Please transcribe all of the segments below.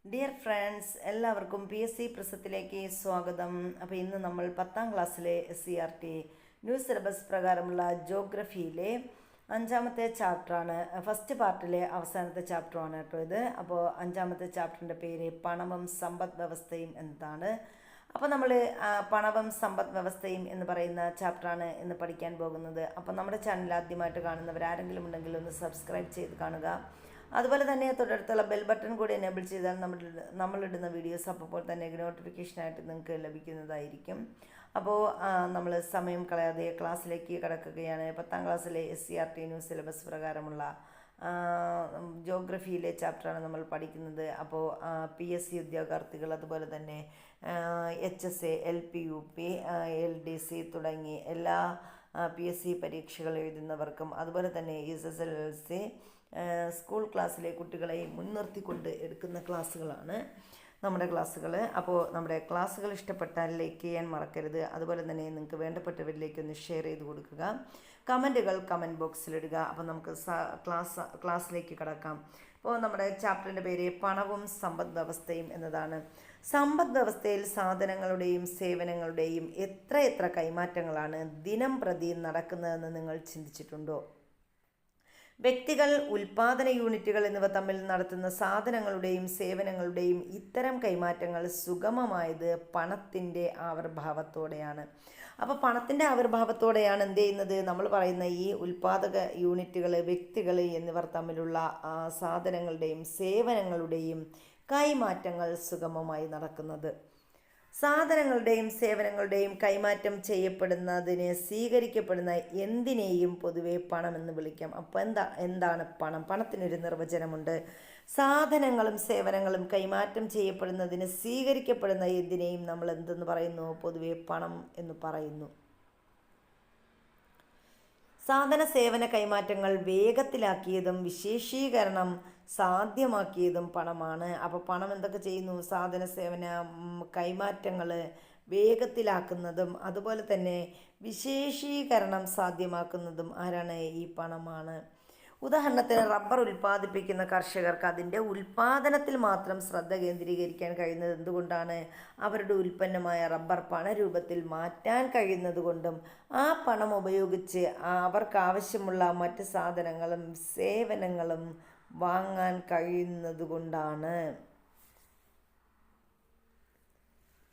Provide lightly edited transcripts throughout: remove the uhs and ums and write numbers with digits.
Dear friends, എല്ലാവർക്കും PSC പ്രസത്തിലേക്ക് സ്വാഗതം. അപ്പോൾ ഇന്ന് നമ്മൾ 10ാം ക്ലാസ്സിലെ SCERT ന്യൂ സിലബസ് പ്രകാരമുള്ള ജോഗ്രഫിയിലെ 5ാമത്തെ ചാപ്റ്ററാണ്. ഫസ്റ്റ് പാർട്ടിലെ അവസാനത്തെ ചാപ്റ്ററാണ് കേട്ടോ ഇത്. അപ്പോൾ 5ാമത്തെ ചാപ്റ്ററിൻ്റെ പേര് പണവും സമ്പദ് വ്യവസ്ഥയും എന്നതാണ്. അപ്പോൾ നമ്മൾ പണവും സമ്പദ് വ്യവസ്ഥയും എന്ന് പറയുന്ന ചാപ്റ്ററാണ് ഇന്ന് പഠിക്കാൻ പോകുന്നത്. അപ്പോൾ നമ്മുടെ ചാനൽ ആദ്യമായിട്ട് കാണുന്നവർ ആരെങ്കിലും ഉണ്ടെങ്കിൽ ഒന്ന് സബ്സ്ക്രൈബ് ചെയ്ത് കാണുക. അതുപോലെ തന്നെ തൊട്ടടുത്തുള്ള ബെൽ ബട്ടൺ കൂടി എനേബിൾ ചെയ്താൽ നമ്മളിടുന്ന വീഡിയോസ് അപ്പോൾ തന്നെ നോട്ടിഫിക്കേഷനായിട്ട് നിങ്ങൾക്ക് ലഭിക്കുന്നതായിരിക്കും. അപ്പോൾ നമ്മൾ സമയം കളയാതെ ക്ലാസ്സിലേക്ക് കടക്കുകയാണ്. 10ാം ക്ലാസ്സിലെ SCERT ന്യൂ സിലബസ് പ്രകാരമുള്ള ജോഗ്രഫിയിലെ ചാപ്റ്ററാണ് നമ്മൾ പഠിക്കുന്നത്. അപ്പോൾ PSC ഉദ്യോഗാർത്ഥികൾ, അതുപോലെ തന്നെ HSA, LP, UP, LDC തുടങ്ങി എല്ലാ PSC പരീക്ഷകൾ എഴുതുന്നവർക്കും, അതുപോലെ തന്നെ SSLC സ്കൂൾ ക്ലാസ്സിലെ കുട്ടികളെ മുൻനിർത്തിക്കൊണ്ട് എടുക്കുന്ന ക്ലാസ്സുകളാണ് നമ്മുടെ ക്ലാസ്സുകൾ. അപ്പോൾ നമ്മുടെ ക്ലാസ്സുകൾ ഇഷ്ടപ്പെട്ടാൽ ലൈക്ക് ചെയ്യാൻ മറക്കരുത്. അതുപോലെ തന്നെ നിങ്ങൾക്ക് വേണ്ടപ്പെട്ടവരിലേക്കൊന്ന് ഷെയർ ചെയ്ത് കൊടുക്കുക. കമൻറ്റുകൾ കമൻറ്റ് ബോക്സിലിടുക. അപ്പോൾ നമുക്ക് ക്ലാസ്സിലേക്ക് കടക്കാം. ഇപ്പോൾ നമ്മുടെ ചാപ്റ്ററിൻ്റെ പേര് പണവും സമ്പദ് വ്യവസ്ഥയും എന്നതാണ്. സമ്പദ് വ്യവസ്ഥയിൽ സാധനങ്ങളുടെയും സേവനങ്ങളുടെയും എത്ര കൈമാറ്റങ്ങളാണ് ദിനം പ്രതി നടക്കുന്നതെന്ന് നിങ്ങൾ ചിന്തിച്ചിട്ടുണ്ടോ? വ്യക്തികൾ, ഉൽപാദന യൂണിറ്റുകൾ എന്നിവ തമ്മിൽ നടത്തുന്ന സാധനങ്ങളുടെയും സേവനങ്ങളുടെയും ഇത്തരം കൈമാറ്റങ്ങൾ സുഗമമായത് പണത്തിൻ്റെ ആവിർഭാവത്തോടെയാണ്. അപ്പോൾ പണത്തിൻ്റെ ആവിർഭാവത്തോടെയാണ് എന്ത് ചെയ്യുന്നത്? നമ്മൾ പറയുന്ന ഈ ഉൽപാദക യൂണിറ്റുകൾ, വ്യക്തികൾ എന്നിവർ തമ്മിലുള്ള സാധനങ്ങളുടെയും സേവനങ്ങളുടെയും കൈമാറ്റങ്ങൾ സുഗമമായി നടക്കുന്നത്. സാധനങ്ങളുടെയും സേവനങ്ങളുടെയും കൈമാറ്റം ചെയ്യപ്പെടുന്നതിന് സ്വീകരിക്കപ്പെടുന്ന എന്തിനേയും പൊതുവെ പണമെന്ന് വിളിക്കാം. അപ്പോൾ എന്താണ് പണം? പണത്തിനൊരു നിർവചനമുണ്ട്. സാധനങ്ങളും സേവനങ്ങളും കൈമാറ്റം ചെയ്യപ്പെടുന്നതിന് സ്വീകരിക്കപ്പെടുന്ന എന്തിനേയും നമ്മൾ എന്തെന്ന് പറയുന്നു? പൊതുവെ പണം എന്ന് പറയുന്നു. സാധന സേവന കൈമാറ്റങ്ങൾ വേഗത്തിലാക്കിയതും വിശേഷീകരണം സാധ്യമാക്കിയതും പണമാണ്. അപ്പോൾ പണം എന്തൊക്കെ ചെയ്യുന്നു? സാധന സേവന കൈമാറ്റങ്ങൾ വേഗത്തിലാക്കുന്നതും അതുപോലെ തന്നെ വിശേഷീകരണം സാധ്യമാക്കുന്നതും ആരാണ്? ഈ പണമാണ്. ഉദാഹരണത്തിന് റബ്ബർ ഉൽപ്പാദിപ്പിക്കുന്ന കർഷകർക്ക് അതിൻ്റെ ഉൽപ്പാദനത്തിൽ മാത്രം ശ്രദ്ധ കേന്ദ്രീകരിക്കാൻ കഴിയുന്നത് എന്തുകൊണ്ടാണ്? അവരുടെ ഉൽപ്പന്നമായ റബ്ബർ പണരൂപത്തിൽ മാറ്റാൻ കഴിയുന്നത് കൊണ്ടും ആ പണം ഉപയോഗിച്ച് അവർക്ക് ആവശ്യമുള്ള മറ്റ് സാധനങ്ങളും സേവനങ്ങളും വാങ്ങാൻ കഴിയുന്നത് കൊണ്ടാണ്.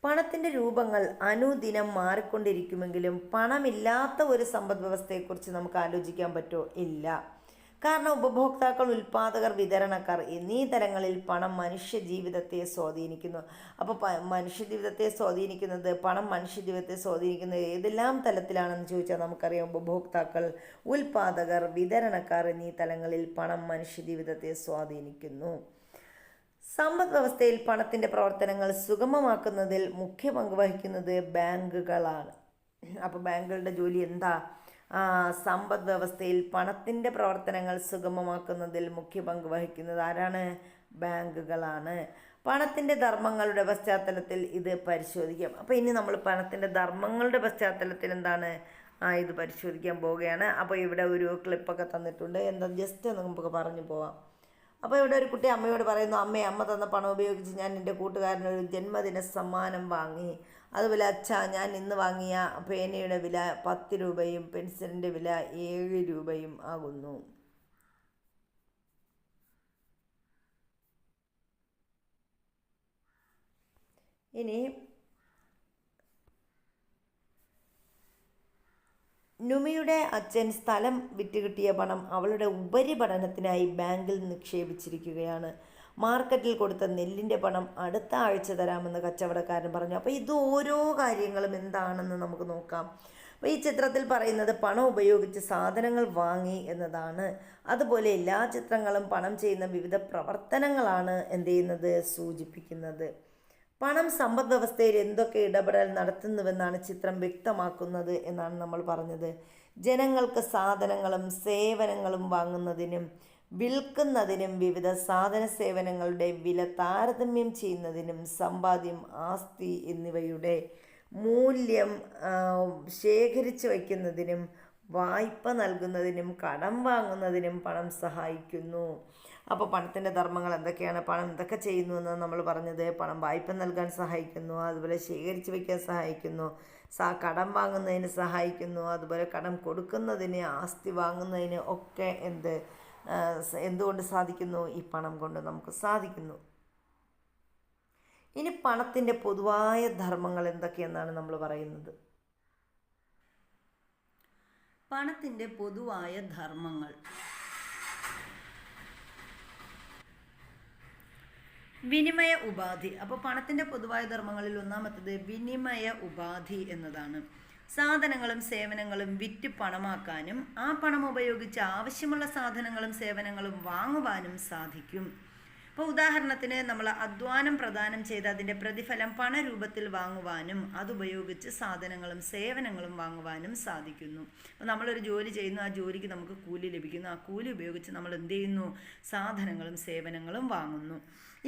പണത്തിൻ്റെ രൂപങ്ങൾ അനുദിനം മാറിക്കൊണ്ടിരിക്കുമെങ്കിലും പണമില്ലാത്ത ഒരു സമ്പദ് വ്യവസ്ഥയെക്കുറിച്ച് നമുക്ക് ആലോചിക്കാൻ പറ്റുമോ? ഇല്ല. കാരണം ഉപഭോക്താക്കൾ, ഉൽപ്പാദകർ, വിതരണക്കാർ എന്നീ തലങ്ങളിൽ പണം മനുഷ്യജീവിതത്തെ സ്വാധീനിക്കുന്നു. അപ്പോൾ മനുഷ്യജീവിതത്തെ സ്വാധീനിക്കുന്നത്, പണം മനുഷ്യജീവിതത്തെ സ്വാധീനിക്കുന്നത് ഏതെല്ലാം തലത്തിലാണെന്ന് ചോദിച്ചാൽ നമുക്കറിയാം. ഉപഭോക്താക്കൾ, ഉൽപ്പാദകർ, വിതരണക്കാർ എന്നീ തലങ്ങളിൽ പണം മനുഷ്യജീവിതത്തെ സ്വാധീനിക്കുന്നു. സമ്പദ് വ്യവസ്ഥയിൽ പണത്തിൻ്റെ പ്രവർത്തനങ്ങൾ സുഗമമാക്കുന്നതിൽ മുഖ്യ പങ്ക് വഹിക്കുന്നത് ബാങ്കുകളാണ്. അപ്പോൾ ബാങ്കുകളുടെ ജോലി എന്താ? സമ്പദ് വ്യവസ്ഥയിൽ പണത്തിൻ്റെ പ്രവർത്തനങ്ങൾ സുഗമമാക്കുന്നതിൽ മുഖ്യ പങ്ക് വഹിക്കുന്നത് ആരാണ്? ബാങ്കുകളാണ്. പണത്തിൻ്റെ ധർമ്മങ്ങളുടെ പശ്ചാത്തലത്തിൽ ഇത് പരിശോധിക്കാം. അപ്പോൾ ഇനി നമ്മൾ പണത്തിൻ്റെ ധർമ്മങ്ങളുടെ പശ്ചാത്തലത്തിൽ എന്താണ് ഇത് പരിശോധിക്കാൻ പോവുകയാണ്. അപ്പോൾ ഇവിടെ ഒരു ക്ലിപ്പൊക്കെ തന്നിട്ടുണ്ട്. എന്താ ജസ്റ്റ് നമുക്ക് പറഞ്ഞു പോവാം. അപ്പോൾ ഇവിടെ ഒരു കുട്ടി അമ്മയോട് പറയുന്നു, അമ്മ തന്ന പണം ഉപയോഗിച്ച് ഞാൻ എൻ്റെ കൂട്ടുകാരനൊരു ജന്മദിന സമ്മാനം വാങ്ങി. അതുപോലെ അച്ഛാ, ഞാൻ ഇന്ന് വാങ്ങിയ പേനയുടെ വില 10 രൂപയും പെൻസിലിൻ്റെ വില 7 രൂപയും ആകുന്നു. ഇനി നുമിയുടെ അച്ഛൻ സ്ഥലം വിറ്റുകിട്ടിയ പണം അവളുടെ ഉപരിപഠനത്തിനായി ബാങ്കിൽ നിക്ഷേപിച്ചിരിക്കുകയാണ്. മാർക്കറ്റിൽ കൊടുത്ത നെല്ലിൻ്റെ പണം അടുത്ത ആഴ്ച തരാമെന്ന് കച്ചവടക്കാരൻ പറഞ്ഞു. അപ്പോൾ ഇത് ഓരോ കാര്യങ്ങളും എന്താണെന്ന് നമുക്ക് നോക്കാം. അപ്പോൾ ഈ ചിത്രത്തിൽ പറയുന്നത് പണം ഉപയോഗിച്ച് സാധനങ്ങൾ വാങ്ങി എന്നതാണ്. അതുപോലെ എല്ലാ ചിത്രങ്ങളും പണം ചെയ്യുന്ന വിവിധ പ്രവർത്തനങ്ങളാണ് എന്ത് ചെയ്യുന്നത്? സൂചിപ്പിക്കുന്നത്. പണം സമ്പദ് വ്യവസ്ഥയിൽ എന്തൊക്കെ ഇടപെടൽ നടത്തുന്നുവെന്നാണ് ചിത്രം വ്യക്തമാക്കുന്നത് എന്നാണ് നമ്മൾ പറഞ്ഞത്. ജനങ്ങൾക്ക് സാധനങ്ങളും സേവനങ്ങളും വാങ്ങുന്നതിനും വിൽക്കുന്നതിനും വിവിധ സാധന സേവനങ്ങളുടെ വില താരതമ്യം ചെയ്യുന്നതിനും സമ്പാദ്യം, ആസ്തി എന്നിവയുടെ മൂല്യം ശേഖരിച്ചു വയ്ക്കുന്നതിനും വായ്പ നൽകുന്നതിനും കടം വാങ്ങുന്നതിനും പണം സഹായിക്കുന്നു. അപ്പോൾ പണത്തിൻ്റെ ധർമ്മങ്ങൾ എന്തൊക്കെയാണ്, പണം എന്തൊക്കെ ചെയ്യുന്നു എന്ന് നമ്മൾ പറഞ്ഞത്. പണം വായ്പ നൽകാൻ സഹായിക്കുന്നു, അതുപോലെ ശേഖരിച്ച് വയ്ക്കാൻ സഹായിക്കുന്നു, കടം വാങ്ങുന്നതിന് സഹായിക്കുന്നു, അതുപോലെ കടം കൊടുക്കുന്നതിന്, ആസ്തി വാങ്ങുന്നതിന് ഒക്കെ എന്തുകൊണ്ട് സാധിക്കുന്നു? ഈ പണം കൊണ്ട് നമുക്ക് സാധിക്കുന്നു. ഇനി പണത്തിൻ്റെ പൊതുവായ ധർമ്മങ്ങൾ എന്തൊക്കെയെന്നാണ് നമ്മൾ പറയുന്നത്. പണത്തിൻ്റെ പൊതുവായ ധർമ്മങ്ങൾ: വിനിമയ ഉപാധി. അപ്പോൾ പണത്തിൻ്റെ പൊതുവായ ധർമ്മങ്ങളിൽ ഒന്നാമത്തേത് വിനിമയ ഉപാധി എന്നതാണ്. സാധനങ്ങളും സേവനങ്ങളും വിറ്റ് പണമാക്കാനും ആ പണം ഉപയോഗിച്ച് ആവശ്യമുള്ള സാധനങ്ങളും സേവനങ്ങളും വാങ്ങുവാനും സാധിക്കും. ഇപ്പോൾ ഉദാഹരണത്തിന് നമ്മൾ അധ്വാനം പ്രദാനം ചെയ്ത് അതിൻ്റെ പ്രതിഫലം പണരൂപത്തിൽ വാങ്ങുവാനും അതുപയോഗിച്ച് സാധനങ്ങളും സേവനങ്ങളും വാങ്ങുവാനും സാധിക്കുന്നു. അപ്പോൾ നമ്മളൊരു ജോലി ചെയ്യുന്നു, ആ ജോലിക്ക് നമുക്ക് കൂലി ലഭിക്കുന്നു, ആ കൂലി ഉപയോഗിച്ച് നമ്മൾ എന്ത് ചെയ്യുന്നു? സാധനങ്ങളും സേവനങ്ങളും വാങ്ങുന്നു.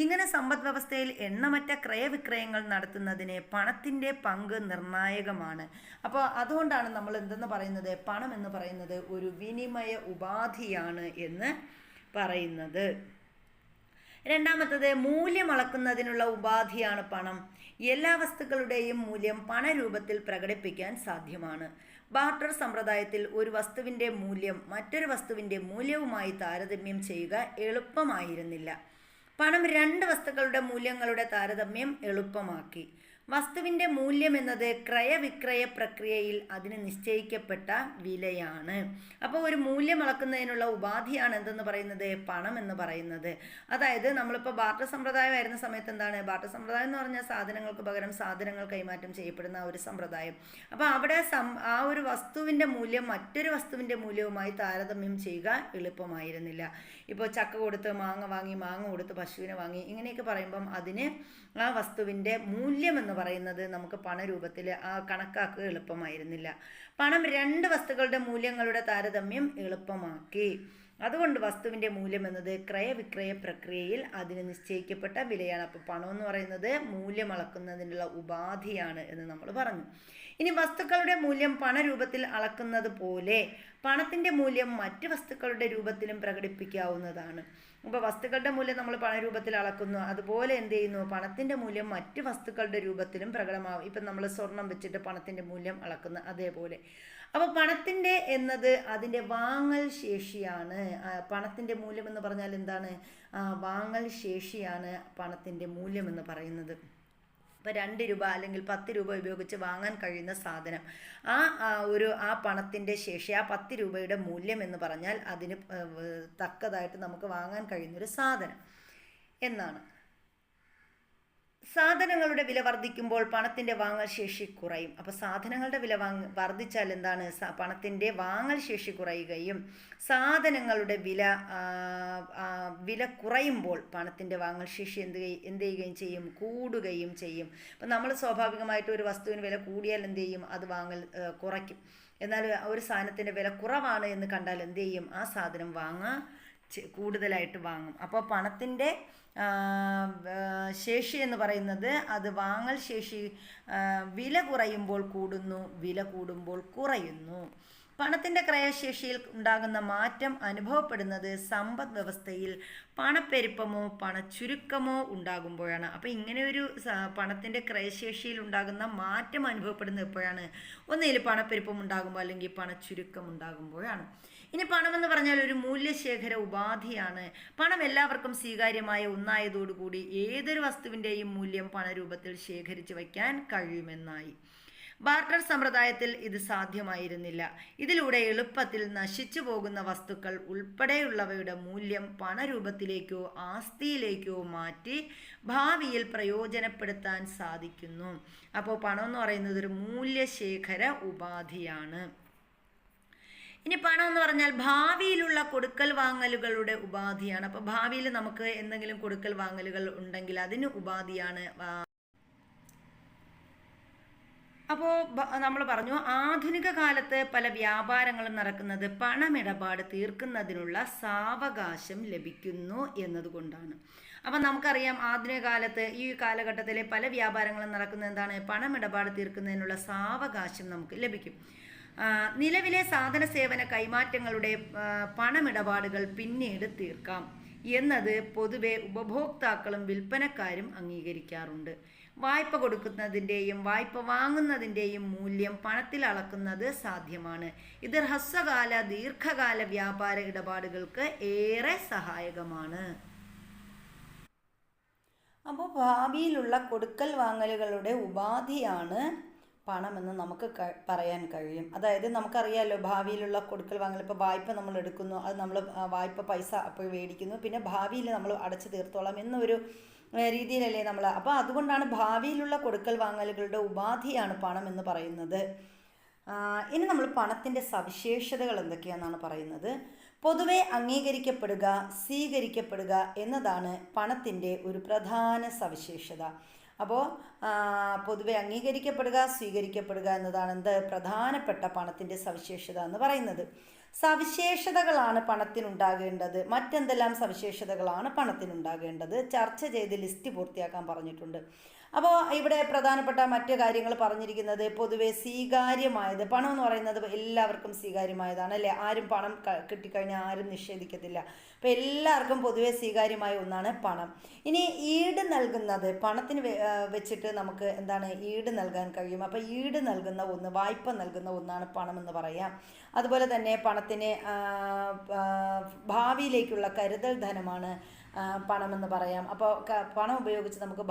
ഇങ്ങനെ സമ്പദ് വ്യവസ്ഥയിൽ എണ്ണമറ്റ ക്രയവിക്രയങ്ങൾ നടത്തുന്നതിന് പണത്തിൻ്റെ പങ്ക് നിർണായകമാണ്. അപ്പോൾ അതുകൊണ്ടാണ് നമ്മൾ എന്തെന്ന് പറയുന്നത്, പണം എന്ന് പറയുന്നത് ഒരു വിനിമയ ഉപാധിയാണ് എന്ന് പറയുന്നത്. രണ്ടാമത്തത് മൂല്യം അളക്കുന്നതിനുള്ള ഉപാധിയാണ് പണം. എല്ലാ വസ്തുക്കളുടെയും മൂല്യം പണരൂപത്തിൽ പ്രകടിപ്പിക്കാൻ സാധ്യമാണ്. ബാർട്ടർ സമ്പ്രദായത്തിൽ ഒരു വസ്തുവിൻ്റെ മൂല്യം മറ്റൊരു വസ്തുവിൻ്റെ മൂല്യവുമായി താരതമ്യം ചെയ്യുക എളുപ്പമായിരുന്നില്ല. പണം രണ്ട് വസ്തുക്കളുടെ മൂല്യങ്ങളുടെ താരതമ്യം എളുപ്പമാക്കി. വസ്തുവിൻ്റെ മൂല്യം എന്നത് ക്രയവിക്രയ പ്രക്രിയയിൽ അതിന് നിശ്ചയിക്കപ്പെട്ട വിലയാണ്. അപ്പോൾ ഒരു മൂല്യം അളക്കുന്നതിനുള്ള ഉപാധിയാണ് എന്തെന്ന് പറയുന്നത്, പണം എന്ന് പറയുന്നത്. അതായത് നമ്മളിപ്പോൾ ബാർട്ടർ സമ്പ്രദായം വരുന്ന സമയത്ത് എന്താണ് ബാർട്ടർ സമ്പ്രദായം എന്ന് പറഞ്ഞാൽ സാധനങ്ങൾക്ക് പകരം സാധനങ്ങൾ കൈമാറ്റം ചെയ്യപ്പെടുന്ന ഒരു സമ്പ്രദായം. അപ്പോൾ അവിടെ ആ ഒരു വസ്തുവിൻ്റെ മൂല്യം മറ്റൊരു വസ്തുവിൻ്റെ മൂല്യവുമായി താരതമ്യം ചെയ്യുക എളുപ്പമായിരുന്നില്ല. ഇപ്പോൾ ചക്ക കൊടുത്ത് മാങ്ങ വാങ്ങി, മാങ്ങ കൊടുത്ത് പശുവിനെ വാങ്ങി, ഇങ്ങനെയൊക്കെ പറയുമ്പം അതിന് ആ വസ്തുവിൻ്റെ മൂല്യം എന്ന് പറയുന്നത് നമുക്ക് പണരൂപത്തിൽ കണക്കാക്കുക എളുപ്പമായിരുന്നില്ല. പണം രണ്ട് വസ്തുക്കളുടെ മൂല്യങ്ങളുടെ താരതമ്യം എളുപ്പമാക്കി. അതുകൊണ്ട് വസ്തുവിൻ്റെ മൂല്യം എന്നത് ക്രയവിക്രയ പ്രക്രിയയിൽ അതിന് നിശ്ചയിക്കപ്പെട്ട വിലയാണ്. അപ്പോൾ പണം എന്ന് പറയുന്നത് മൂല്യം അളക്കുന്നതിനുള്ള ഉപാധിയാണ് എന്ന് നമ്മൾ പറഞ്ഞു. ഇനി വസ്തുക്കളുടെ മൂല്യം പണരൂപത്തിൽ അളക്കുന്നത് പോലെ പണത്തിൻ്റെ മൂല്യം മറ്റ് വസ്തുക്കളുടെ രൂപത്തിലും പ്രകടിപ്പിക്കാവുന്നതാണ്. അപ്പോൾ വസ്തുക്കളുടെ മൂല്യം നമ്മൾ പണരൂപത്തിൽ അളക്കുന്നു, അതുപോലെ എന്ത് ചെയ്യുന്നു, പണത്തിൻ്റെ മൂല്യം മറ്റ് വസ്തുക്കളുടെ രൂപത്തിലും പ്രകടമാവും. ഇപ്പം നമ്മൾ സ്വർണം വെച്ചിട്ട് പണത്തിൻ്റെ മൂല്യം അളക്കുന്ന അതേപോലെ. അപ്പോൾ പണത്തിൻ്റെ എന്നത് അതിൻ്റെ വാങ്ങൽ ശേഷിയാണ്. പണത്തിൻ്റെ മൂല്യം എന്ന് പറഞ്ഞാൽ എന്താണ്? വാങ്ങൽ ശേഷിയാണ് പണത്തിൻ്റെ മൂല്യം എന്ന് പറയുന്നത്. ഇപ്പോൾ 2 രൂപ അല്ലെങ്കിൽ 10 രൂപ ഉപയോഗിച്ച് വാങ്ങാൻ കഴിയുന്ന സാധനം, ആ പണത്തിൻ്റെ ശേഷി, ആ 10 രൂപയുടെ മൂല്യം എന്ന് പറഞ്ഞാൽ അതിന് തക്കതായിട്ട് നമുക്ക് വാങ്ങാൻ കഴിയുന്നൊരു സാധനം എന്നാണ്. സാധനങ്ങളുടെ വില വർദ്ധിക്കുമ്പോൾ പണത്തിൻ്റെ വാങ്ങൽ ശേഷി കുറയും. അപ്പോൾ സാധനങ്ങളുടെ വില വർദ്ധിച്ചാൽ എന്താണ്? പണത്തിൻ്റെ വാങ്ങൽ ശേഷി കുറയുകയും സാധനങ്ങളുടെ വില കുറയുമ്പോൾ പണത്തിൻ്റെ വാങ്ങൽ ശേഷി എന്ത് ചെയ്യുകയും ചെയ്യും? കൂടുകയും ചെയ്യും. അപ്പം നമ്മൾ സ്വാഭാവികമായിട്ട് ഒരു വസ്തുവിന് വില കൂടിയാൽ എന്ത് ചെയ്യും? അത് കുറയ്ക്കും. എന്നാൽ ഒരു സാധനത്തിൻ്റെ വില കുറവാണ് എന്ന് കണ്ടാൽ എന്ത് ചെയ്യും? ആ സാധനം കൂടുതലായിട്ട് വാങ്ങും. അപ്പോൾ പണത്തിൻ്റെ ശേഷി എന്ന് പറയുന്നത് അത് വാങ്ങൽ ശേഷി വില കുറയുമ്പോൾ കൂടുന്നു, വില കൂടുമ്പോൾ കുറയുന്നു. പണത്തിൻ്റെ ക്രയശേഷിയിൽ ഉണ്ടാകുന്ന മാറ്റം അനുഭവപ്പെടുന്നത് സമ്പദ് വ്യവസ്ഥയിൽ പണപ്പെരുപ്പമോ പണച്ചുരുക്കമോ ഉണ്ടാകുമ്പോഴാണ്. അപ്പോൾ ഇങ്ങനെയൊരു പണത്തിൻ്റെ ക്രയശേഷിയിൽ ഉണ്ടാകുന്ന മാറ്റം അനുഭവപ്പെടുന്നത് എപ്പോഴാണ്? ഒന്നുകിൽ പണപ്പെരുപ്പം ഉണ്ടാകുമ്പോൾ അല്ലെങ്കിൽ പണച്ചുരുക്കം ഉണ്ടാകുമ്പോഴാണ്. ഇനി പണമെന്ന് പറഞ്ഞാൽ ഒരു മൂല്യശേഖര ഉപാധിയാണ്. പണം എല്ലാവർക്കും സ്വീകാര്യമായ ഒന്നായതോടുകൂടി ഏതൊരു വസ്തുവിൻ്റെയും മൂല്യം പണരൂപത്തിൽ ശേഖരിച്ചു വയ്ക്കാൻ കഴിയുമെന്നായി. ബാർട്ടർ സമ്പ്രദായത്തിൽ ഇത് സാധ്യമായിരുന്നില്ല. ഇതിലൂടെ എളുപ്പത്തിൽ നശിച്ചു പോകുന്ന വസ്തുക്കൾ ഉൾപ്പെടെയുള്ളവയുടെ മൂല്യം പണരൂപത്തിലേക്കോ ആസ്തിയിലേക്കോ മാറ്റി ഭാവിയിൽ പ്രയോജനപ്പെടുത്താൻ സാധിക്കുന്നു. അപ്പോൾ പണം എന്ന് പറയുന്നത് ഒരു മൂല്യശേഖര ഉപാധിയാണ്. ഇനി പണം എന്ന് പറഞ്ഞാൽ ഭാവിയിലുള്ള കൊടുക്കൽ വാങ്ങലുകളുടെ ഉപാധിയാണ്. അപ്പോൾ ഭാവിയിൽ നമുക്ക് എന്തെങ്കിലും കൊടുക്കൽ വാങ്ങലുകൾ ഉണ്ടെങ്കിൽ അതിന് ഉപാധിയാണ്. അപ്പോൾ നമ്മൾ പറഞ്ഞു, ആധുനിക കാലത്ത് പല വ്യാപാരങ്ങളും നടക്കുന്നത് പണമിടപാട് തീർക്കുന്നതിനുള്ള സാവകാശം ലഭിക്കുന്നു എന്നതുകൊണ്ടാണ്. അപ്പം നമുക്കറിയാം ആധുനിക കാലത്ത് ഈ കാലഘട്ടത്തിലെ പല വ്യാപാരങ്ങളും നടക്കുന്നത് എന്താണ്? പണമിടപാട് തീർക്കുന്നതിനുള്ള സാവകാശം നമുക്ക് ലഭിക്കും. നിലവിലെ സാധന സേവന കൈമാറ്റങ്ങളുടെ പണമിടപാടുകൾ പിന്നീട് തീർക്കാം. എന്നത് പൊതുവെ ഉപഭോക്താക്കളും വിൽപ്പനക്കാരും അംഗീകരിക്കാറുണ്ട്. വായ്പ കൊടുക്കുന്നതിൻ്റെയും വായ്പ വാങ്ങുന്നതിൻ്റെയും മൂല്യം പണത്തിൽ അളക്കുന്നത് സാധ്യമാണ്. ഇത് ഹ്രസ്വകാല ദീർഘകാല വ്യാപാര ഇടപാടുകൾക്ക് ഏറെ സഹായകമാണ്. അപ്പോൾ ഭാവിയിലുള്ള കൊടുക്കൽ വാങ്ങലുകളുടെ ഉപാധിയാണ് പണമെന്ന് നമുക്ക് പറയാൻ കഴിയും. അതായത് നമുക്കറിയാമല്ലോ, ഭാവിയിലുള്ള കൊടുക്കൽ വാങ്ങൽ, ഇപ്പോൾ വായ്പ നമ്മൾ എടുക്കുന്നു, അത് നമ്മൾ വായ്പ പൈസ അപ്പോൾ മേടിക്കുന്നു, പിന്നെ ഭാവിയിൽ നമ്മൾ അടച്ചു തീർത്തോളാം എന്നൊരു രീതിയിലല്ലേ നമ്മൾ. അപ്പോൾ അതുകൊണ്ടാണ് ഭാവിയിലുള്ള കൊടുക്കൽ വാങ്ങലുകളുടെ ഉപാധിയാണ് പണം എന്ന് പറയുന്നത്. ഇനി നമ്മൾ പണത്തിൻ്റെ സവിശേഷതകൾ എന്തൊക്കെയാണെന്നാണ് പറയുന്നത്. പൊതുവെ അംഗീകരിക്കപ്പെടുക, സ്വീകരിക്കപ്പെടുക എന്നതാണ് പണത്തിൻ്റെ ഒരു പ്രധാന സവിശേഷത. അപ്പോൾ പൊതുവെ അംഗീകരിക്കപ്പെടുക, സ്വീകരിക്കപ്പെടുക എന്നതാണ് പ്രധാനപ്പെട്ട പണത്തിൻ്റെ സവിശേഷത എന്ന് പറയുന്നത്. സവിശേഷതകളാണ് പണത്തിനുണ്ടാകേണ്ടത്. മറ്റെന്തെല്ലാം സവിശേഷതകളാണ് പണത്തിനുണ്ടാകേണ്ടത് ചർച്ച ചെയ്ത് ലിസ്റ്റ് പൂർത്തിയാക്കാൻ പറഞ്ഞിട്ടുണ്ട്. അപ്പോൾ ഇവിടെ പ്രധാനപ്പെട്ട മറ്റു കാര്യങ്ങൾ പറഞ്ഞിരിക്കുന്നത്, പൊതുവെ സ്വീകാര്യമായത്. പണം എന്ന് പറയുന്നത് എല്ലാവർക്കും സ്വീകാര്യമായതാണ് അല്ലേ? ആരും പണം കിട്ടിക്കഴിഞ്ഞാൽ ആരും നിഷേധിക്കത്തില്ല. അപ്പോൾ എല്ലാവർക്കും പൊതുവെ സ്വീകാര്യമായ ഒന്നാണ് പണം. ഇനി ഈട് നൽകുന്നത്, പണത്തിന് വെച്ചിട്ട് നമുക്ക് ഈട് നൽകാൻ കഴിയും. അപ്പോൾ ഈട് നൽകുന്ന ഒന്ന്, വായ്പ നൽകുന്ന ഒന്നാണ് പണം എന്ന് പറയാം. അതുപോലെ തന്നെ പണത്തിന് ഭാവിയിലേക്കുള്ള കരുതൽ ധനമാണ് പണമെന്ന് പറയാം. അപ്പോൾ പണം ഉപയോഗിച്ച് നമുക്ക്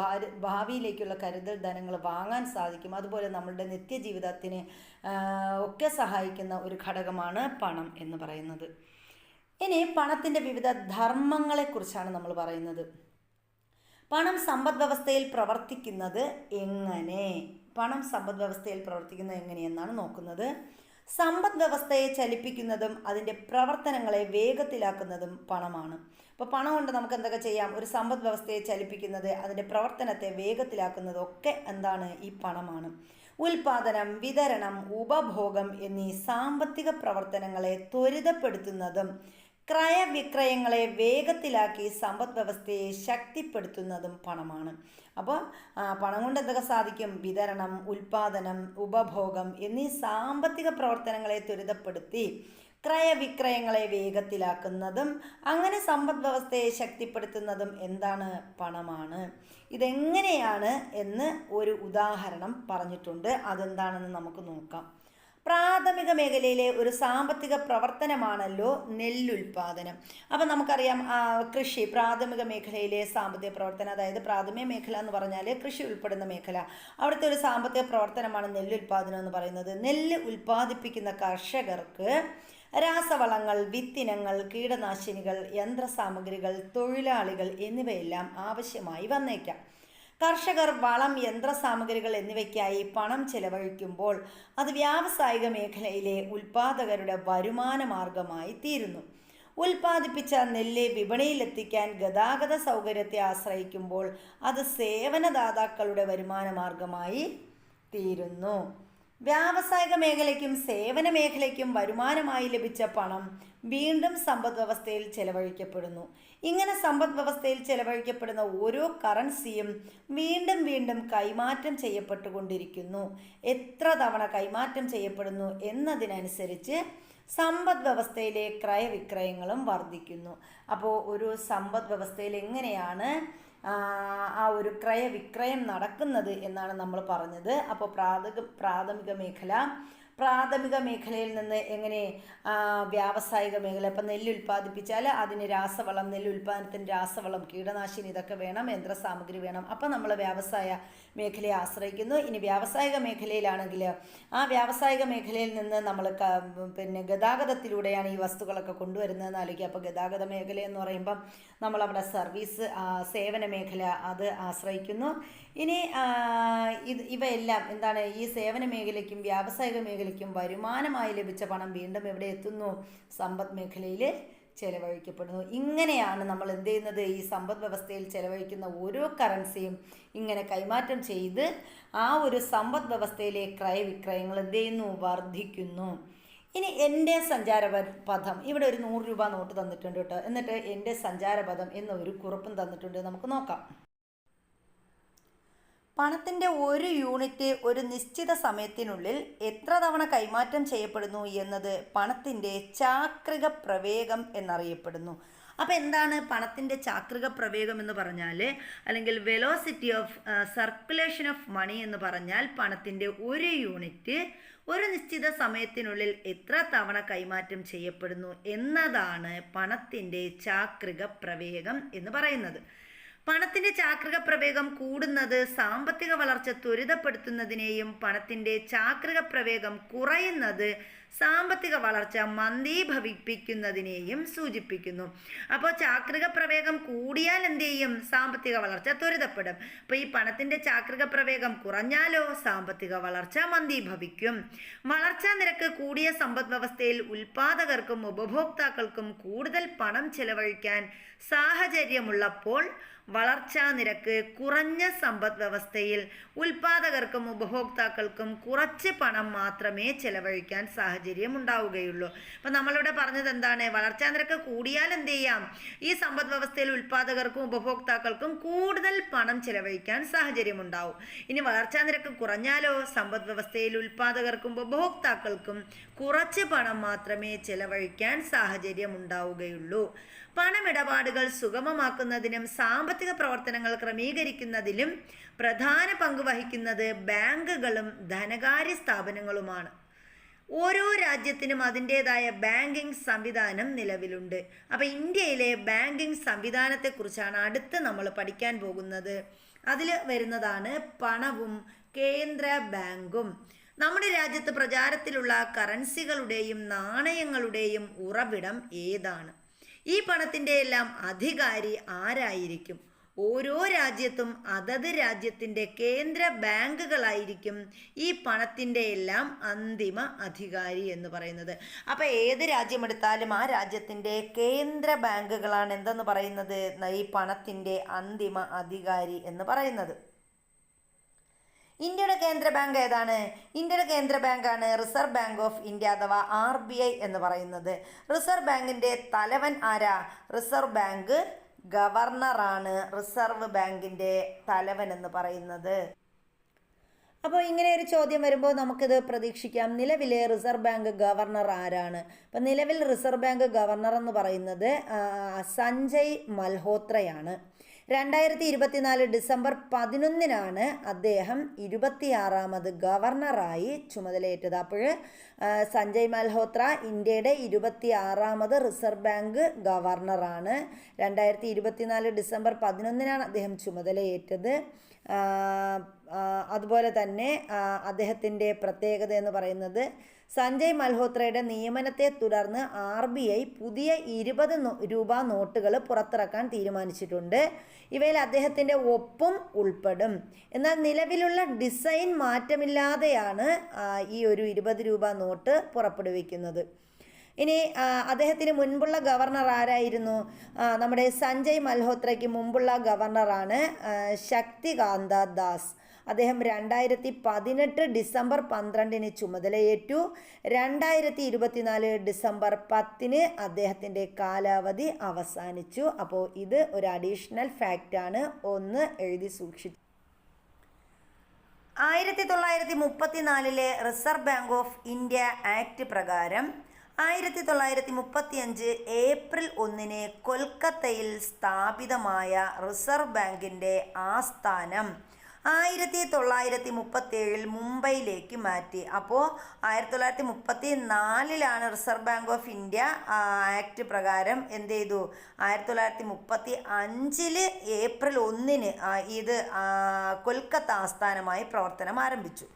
ഭാവിയിലേക്കുള്ള കരുതൽ ധനങ്ങൾ വാങ്ങാൻ സാധിക്കും. അതുപോലെ നമ്മളുടെ നിത്യജീവിതത്തിന് ഒക്കെ സഹായിക്കുന്ന ഒരു ഘടകമാണ് പണം എന്ന് പറയുന്നത്. ഇനി പണത്തിൻ്റെ വിവിധ ധർമ്മങ്ങളെക്കുറിച്ചാണ് നമ്മൾ പറയുന്നത്. പണം സമ്പദ് വ്യവസ്ഥയിൽ പ്രവർത്തിക്കുന്നത് എങ്ങനെ? പണം സമ്പദ് വ്യവസ്ഥയിൽ പ്രവർത്തിക്കുന്നത് എങ്ങനെയെന്നാണ് നോക്കുന്നത്. സമ്പദ് വ്യവസ്ഥയെ ചലിപ്പിക്കുന്നതും അതിൻ്റെ പ്രവർത്തനങ്ങളെ വേഗത്തിലാക്കുന്നതും പണമാണ്. അപ്പോൾ പണം കൊണ്ട് നമുക്ക് എന്തൊക്കെ ചെയ്യാം? ഒരു സമ്പദ് വ്യവസ്ഥയെ ചലിപ്പിക്കുന്നത്, അതിൻ്റെ പ്രവർത്തനത്തെ വേഗത്തിലാക്കുന്നതും ഒക്കെ ഈ പണമാണ്. ഉൽപാദനം, വിതരണം, ഉപഭോഗം എന്നീ സാമ്പത്തിക പ്രവർത്തനങ്ങളെ ത്വരിതപ്പെടുത്തുന്നതും ക്രയവിക്രയങ്ങളെ വേഗത്തിലാക്കി സമ്പദ് വ്യവസ്ഥയെ ശക്തിപ്പെടുത്തുന്നതും പണമാണ്. അപ്പോൾ പണം കൊണ്ട് എന്തൊക്കെ സാധിക്കും? വിതരണം, ഉൽപാദനം, ഉപഭോഗം എന്നീ സാമ്പത്തിക പ്രവർത്തനങ്ങളെ ത്വരിതപ്പെടുത്തി ക്രയവിക്രയങ്ങളെ വേഗത്തിലാക്കുന്നതും അങ്ങനെ സമ്പദ് വ്യവസ്ഥയെ ശക്തിപ്പെടുത്തുന്നതും പണമാണ്. ഇതെങ്ങനെയാണ് എന്ന് ഒരു ഉദാഹരണം പറഞ്ഞിട്ടുണ്ട്. അതെന്താണെന്ന് നമുക്ക് നോക്കാം. പ്രാഥമിക മേഖലയിലെ ഒരു സാമ്പത്തിക പ്രവർത്തനമാണല്ലോ നെല്ലുൽപാദനം. അപ്പം നമുക്കറിയാം, കൃഷി പ്രാഥമിക മേഖലയിലെ സാമ്പത്തിക പ്രവർത്തനം. അതായത് പ്രാഥമിക മേഖല എന്ന് പറഞ്ഞാൽ കൃഷി ഉൾപ്പെടുന്ന മേഖല. അവിടുത്തെ ഒരു സാമ്പത്തിക പ്രവർത്തനമാണ് നെല്ലുൽപാദനം എന്ന് പറയുന്നത്. നെല്ല് ഉൽപ്പാദിപ്പിക്കുന്ന കർഷകർക്ക് രാസവളങ്ങൾ, വിത്തിനങ്ങൾ, കീടനാശിനികൾ, യന്ത്രസാമഗ്രികൾ, തൊഴിലാളികൾ എന്നിവയെല്ലാം ആവശ്യമായി വന്നേക്കാം. കർഷകർ വളം, യന്ത്രസാമഗ്രികൾ എന്നിവയ്ക്കായി പണം ചെലവഴിക്കുമ്പോൾ അത് വ്യാവസായിക മേഖലയിലെ ഉൽപ്പാദകരുടെ വരുമാന മാർഗമായി തീരുന്നു. ഉൽപ്പാദിപ്പിച്ച നെല്ല് വിപണിയിലെത്തിക്കാൻ ഗതാഗത സൗകര്യത്തെ ആശ്രയിക്കുമ്പോൾ അത് സേവനദാതാക്കളുടെ വരുമാന മാർഗമായി തീരുന്നു. വ്യാവസായിക മേഖലയ്ക്കും സേവന മേഖലയ്ക്കും വരുമാനമായി ലഭിച്ച പണം വീണ്ടും സമ്പദ് വ്യവസ്ഥയിൽ ചെലവഴിക്കപ്പെടുന്നു. ഇങ്ങനെ സമ്പദ് വ്യവസ്ഥയിൽ ചെലവഴിക്കപ്പെടുന്ന ഓരോ കറൻസിയും വീണ്ടും വീണ്ടും കൈമാറ്റം ചെയ്യപ്പെട്ടുകൊണ്ടിരിക്കുന്നു. എത്ര തവണ കൈമാറ്റം ചെയ്യപ്പെടുന്നു എന്നതിനനുസരിച്ച് സമ്പദ് വ്യവസ്ഥയിലെ ക്രയവിക്രയങ്ങളും വർദ്ധിക്കുന്നു. അപ്പോൾ ഒരു സമ്പദ് വ്യവസ്ഥയിൽ എങ്ങനെയാണ് ആ ഒരു ക്രയവിക്രയം നടക്കുന്നത് എന്നാണ് നമ്മൾ പറഞ്ഞത്. അപ്പോൾ പ്രാഥമിക മേഖലയിൽ നിന്ന് എങ്ങനെ വ്യാവസായിക മേഖല, ഇപ്പം നെല്ല് ഉൽപ്പാദിപ്പിച്ചാൽ അതിന് രാസവളം, നെല്ല് ഉൽപ്പാദനത്തിന് രാസവളം, കീടനാശിനി ഇതൊക്കെ വേണം, യന്ത്രസാമഗ്രി വേണം. അപ്പം നമ്മൾ വ്യവസായ മേഖലയെ ആശ്രയിക്കുന്നു. ഇനി വ്യാവസായിക മേഖലയിലാണെങ്കിൽ ആ വ്യാവസായിക മേഖലയിൽ നിന്ന് നമ്മൾ ഗതാഗതത്തിലൂടെയാണ് ഈ വസ്തുക്കളൊക്കെ കൊണ്ടുവരുന്നതെന്ന് ആലോചിക്കുക. അപ്പോൾ ഗതാഗത മേഖല എന്ന് പറയുമ്പം നമ്മളവിടെ സർവീസ്, സേവന മേഖല അത് ആശ്രയിക്കുന്നു. ഇനി ഇവയെല്ലാം ഈ സേവന മേഖലയ്ക്കും വ്യാവസായിക മേഖലയ്ക്കും വരുമാനമായി ലഭിച്ച പണം വീണ്ടും എവിടെ എത്തുന്നു? സമ്പദ് മേഖലയിൽ ചെലവഴിക്കപ്പെടുന്നു. ഇങ്ങനെയാണ് നമ്മൾ ഈ സമ്പദ് വ്യവസ്ഥയിൽ ചെലവഴിക്കുന്ന ഓരോ കറൻസിയും ഇങ്ങനെ കൈമാറ്റം ചെയ്ത് ആ ഒരു സമ്പദ് വ്യവസ്ഥയിലെ ക്രയവിക്രയങ്ങൾ വർദ്ധിക്കുന്നു. ഇനി എൻ്റെ സഞ്ചാരപഥം, ഇവിടെ ഒരു 100 രൂപ നോട്ട് തന്നിട്ടുണ്ട് കേട്ടോ. എന്നിട്ട് എൻ്റെ സഞ്ചാരപഥം എന്നൊരു കുറിപ്പും തന്നിട്ടുണ്ട്. നമുക്ക് നോക്കാം. പണത്തിൻ്റെ ഒരു യൂണിറ്റ് ഒരു നിശ്ചിത സമയത്തിനുള്ളിൽ എത്ര തവണ കൈമാറ്റം ചെയ്യപ്പെടുന്നു എന്നത് പണത്തിൻ്റെ ചാക്രിക പ്രവേഗം എന്നറിയപ്പെടുന്നു. അപ്പോൾ എന്താണ് പണത്തിൻ്റെ ചാക്രിക പ്രവേഗം എന്ന് പറഞ്ഞാൽ, അല്ലെങ്കിൽ velocity of circulation of money എന്ന് പറഞ്ഞാൽ പണത്തിൻ്റെ ഒരു യൂണിറ്റ് ഒരു നിശ്ചിത സമയത്തിനുള്ളിൽ എത്ര തവണ കൈമാറ്റം ചെയ്യപ്പെടുന്നു എന്നതാണ് പണത്തിൻ്റെ ചാക്രിക പ്രവേഗം എന്ന് പറയുന്നത്. പണത്തിൻ്റെ ചാക്രിക പ്രവേഗം കൂടുന്നത് സാമ്പത്തിക വളർച്ച ത്വരിതപ്പെടുത്തുന്നതിനെയും പണത്തിൻ്റെ ചാക്രിക പ്രവേഗം കുറയുന്നത് സാമ്പത്തിക വളർച്ച മന്ദീഭവിപ്പിക്കുന്നതിനെയും സൂചിപ്പിക്കുന്നു. അപ്പോൾ ചാക്രിക പ്രവേഗം കൂടിയാൽ എന്ത് ചെയ്യും? സാമ്പത്തിക വളർച്ച ത്വരിതപ്പെടും. അപ്പോൾ ഈ പണത്തിൻ്റെ ചാക്രിക പ്രവേഗം കുറഞ്ഞാലോ സാമ്പത്തിക വളർച്ച മന്ദീഭവിക്കും. വളർച്ചാ നിരക്ക് കൂടിയ സമ്പദ് വ്യവസ്ഥയിൽ ഉൽപാദകർക്കും ഉപഭോക്താക്കൾക്കും കൂടുതൽ പണം ചെലവഴിക്കാൻ സാഹചര്യമുള്ളപ്പോൾ വളർച്ചാ നിരക്ക് കുറഞ്ഞ സമ്പദ് വ്യവസ്ഥയിൽ ഉൽപാദകർക്കും ഉപഭോക്താക്കൾക്കും കുറച്ച് പണം മാത്രമേ ചെലവഴിക്കാൻ സാഹചര്യം ഉണ്ടാവുകയുള്ളൂ. അപ്പം നമ്മളിവിടെ പറഞ്ഞത് എന്താണ്? വളർച്ചാ നിരക്ക് കൂടിയാൽ എന്ത് ചെയ്യാം? ഈ സമ്പദ് വ്യവസ്ഥയിൽ ഉൽപാദകർക്കും ഉപഭോക്താക്കൾക്കും കൂടുതൽ പണം ചെലവഴിക്കാൻ സാഹചര്യം ഉണ്ടാവും. ഇനി വളർച്ചാ നിരക്ക് കുറഞ്ഞാലോ സമ്പദ് വ്യവസ്ഥയിൽ ഉൽപാദകർക്കും ഉപഭോക്താക്കൾക്കും കുറച്ച് പണം മാത്രമേ ചെലവഴിക്കാൻ സാഹചര്യം ഉണ്ടാവുകയുള്ളൂ. പണമിടപാടുകൾ സുഗമമാക്കുന്നതിനും സാമ്പത്തിക പ്രവർത്തനങ്ങൾ ക്രമീകരിക്കുന്നതിലും പ്രധാന പങ്ക് വഹിക്കുന്നത് ബാങ്കുകളും ധനകാര്യ സ്ഥാപനങ്ങളുമാണ്. ഓരോ രാജ്യത്തിനും അതിൻ്റേതായ ബാങ്കിങ് സംവിധാനം നിലവിലുണ്ട്. അപ്പോൾ ഇന്ത്യയിലെ ബാങ്കിങ് സംവിധാനത്തെക്കുറിച്ചാണ് അടുത്ത് നമ്മൾ പഠിക്കാൻ പോകുന്നത്. അതിൽ വരുന്നതാണ് പണവും കേന്ദ്ര ബാങ്കും. നമ്മുടെ രാജ്യത്ത് പ്രചാരത്തിലുള്ള കറൻസികളുടെയും നാണയങ്ങളുടെയും ഉറവിടം ഏതാണ്? ഈ പണത്തിൻ്റെ എല്ലാം അധികാരി ആരായിരിക്കും? ഓരോ രാജ്യത്തും അതത് രാജ്യത്തിൻ്റെ കേന്ദ്ര ബാങ്കുകളായിരിക്കും ഈ പണത്തിൻ്റെ എല്ലാം അന്തിമ അധികാരി എന്ന് പറയുന്നത്. അപ്പോൾ ഏത് രാജ്യമെടുത്താലും ആ രാജ്യത്തിൻ്റെ കേന്ദ്ര ബാങ്കുകളാണ് എന്തെന്ന് പറയുന്നത്? ഈ പണത്തിൻ്റെ അന്തിമ അധികാരി എന്ന് പറയുന്നത്. ഇന്ത്യയുടെ കേന്ദ്ര ബാങ്ക് ഏതാണ്? ഇന്ത്യയുടെ കേന്ദ്ര ബാങ്കാണ് റിസർവ് ബാങ്ക് ഓഫ് ഇന്ത്യ അഥവാ RBI എന്ന് പറയുന്നത്. റിസർവ് ബാങ്കിൻ്റെ തലവൻ ആരാ? റിസർവ് ബാങ്ക് ഗവർണറാണ് റിസർവ് ബാങ്കിൻ്റെ തലവൻ എന്ന് പറയുന്നത്. അപ്പോൾ ഇങ്ങനെ ഒരു ചോദ്യം വരുമ്പോൾ നമുക്കിത് പ്രതീക്ഷിക്കാം. നിലവിലെ റിസർവ് ബാങ്ക് ഗവർണർ ആരാണ്? അപ്പം നിലവിൽ റിസർവ് ബാങ്ക് ഗവർണർ എന്ന് പറയുന്നത് സഞ്ജയ് മൽഹോത്രയാണ്. 2024 ഡിസംബർ 11 അദ്ദേഹം 26ാമത് ഗവർണറായി ചുമതലയേറ്റത്. അപ്പോൾ സഞ്ജയ് മൽഹോത്ര ഇന്ത്യയുടെ 26ാമത് റിസർവ് ബാങ്ക് ഗവർണറാണ്. 2024 ഡിസംബർ 11 അദ്ദേഹം ചുമതലയേറ്റത്. അതുപോലെ തന്നെ അദ്ദേഹത്തിൻ്റെ പ്രത്യേകത എന്ന് പറയുന്നത് സഞ്ജയ് മൽഹോത്രയുടെ നിയമനത്തെ തുടർന്ന് RBI പുതിയ 20 രൂപ നോട്ടുകൾ പുറത്തിറക്കാൻ തീരുമാനിച്ചിട്ടുണ്ട്. ഇവയിൽ അദ്ദേഹത്തിൻ്റെ ഒപ്പും ഉൾപ്പെടും. എന്നാൽ നിലവിലുള്ള ഡിസൈൻ മാറ്റമില്ലാതെയാണ് ഈ ഒരു 20 രൂപ നോട്ട് പുറപ്പെടുവിക്കുന്നത്. ഇനി അദ്ദേഹത്തിന് മുൻപുള്ള ഗവർണർ ആരായിരുന്നു? നമ്മുടെ സഞ്ജയ് മൽഹോത്രയ്ക്ക് മുമ്പുള്ള ഗവർണറാണ് ശക്തികാന്ത ദാസ്. അദ്ദേഹം 2018 ഡിസംബർ 12 ചുമതലയേറ്റു. 2024 ഡിസംബർ 10 അദ്ദേഹത്തിൻ്റെ കാലാവധി അവസാനിച്ചു. അപ്പോൾ ഇത് ഒരു അഡീഷണൽ ഫാക്റ്റാണ്, ഒന്ന് എഴുതി സൂക്ഷിച്ചു. 1934 reserve bank of India act പ്രകാരം 1935 ഏപ്രിൽ 1 കൊൽക്കത്തയിൽ സ്ഥാപിതമായ റിസർവ് ബാങ്കിൻ്റെ ആസ്ഥാനം 1937 മുംബൈയിലേക്ക് മാറ്റി. അപ്പോൾ 1934 reserve bank of India act പ്രകാരം എന്ത് ചെയ്തു? 1935 ഏപ്രിൽ 1 ഇത് കൊൽക്കത്ത ആസ്ഥാനമായി പ്രവർത്തനം ആരംഭിച്ചു.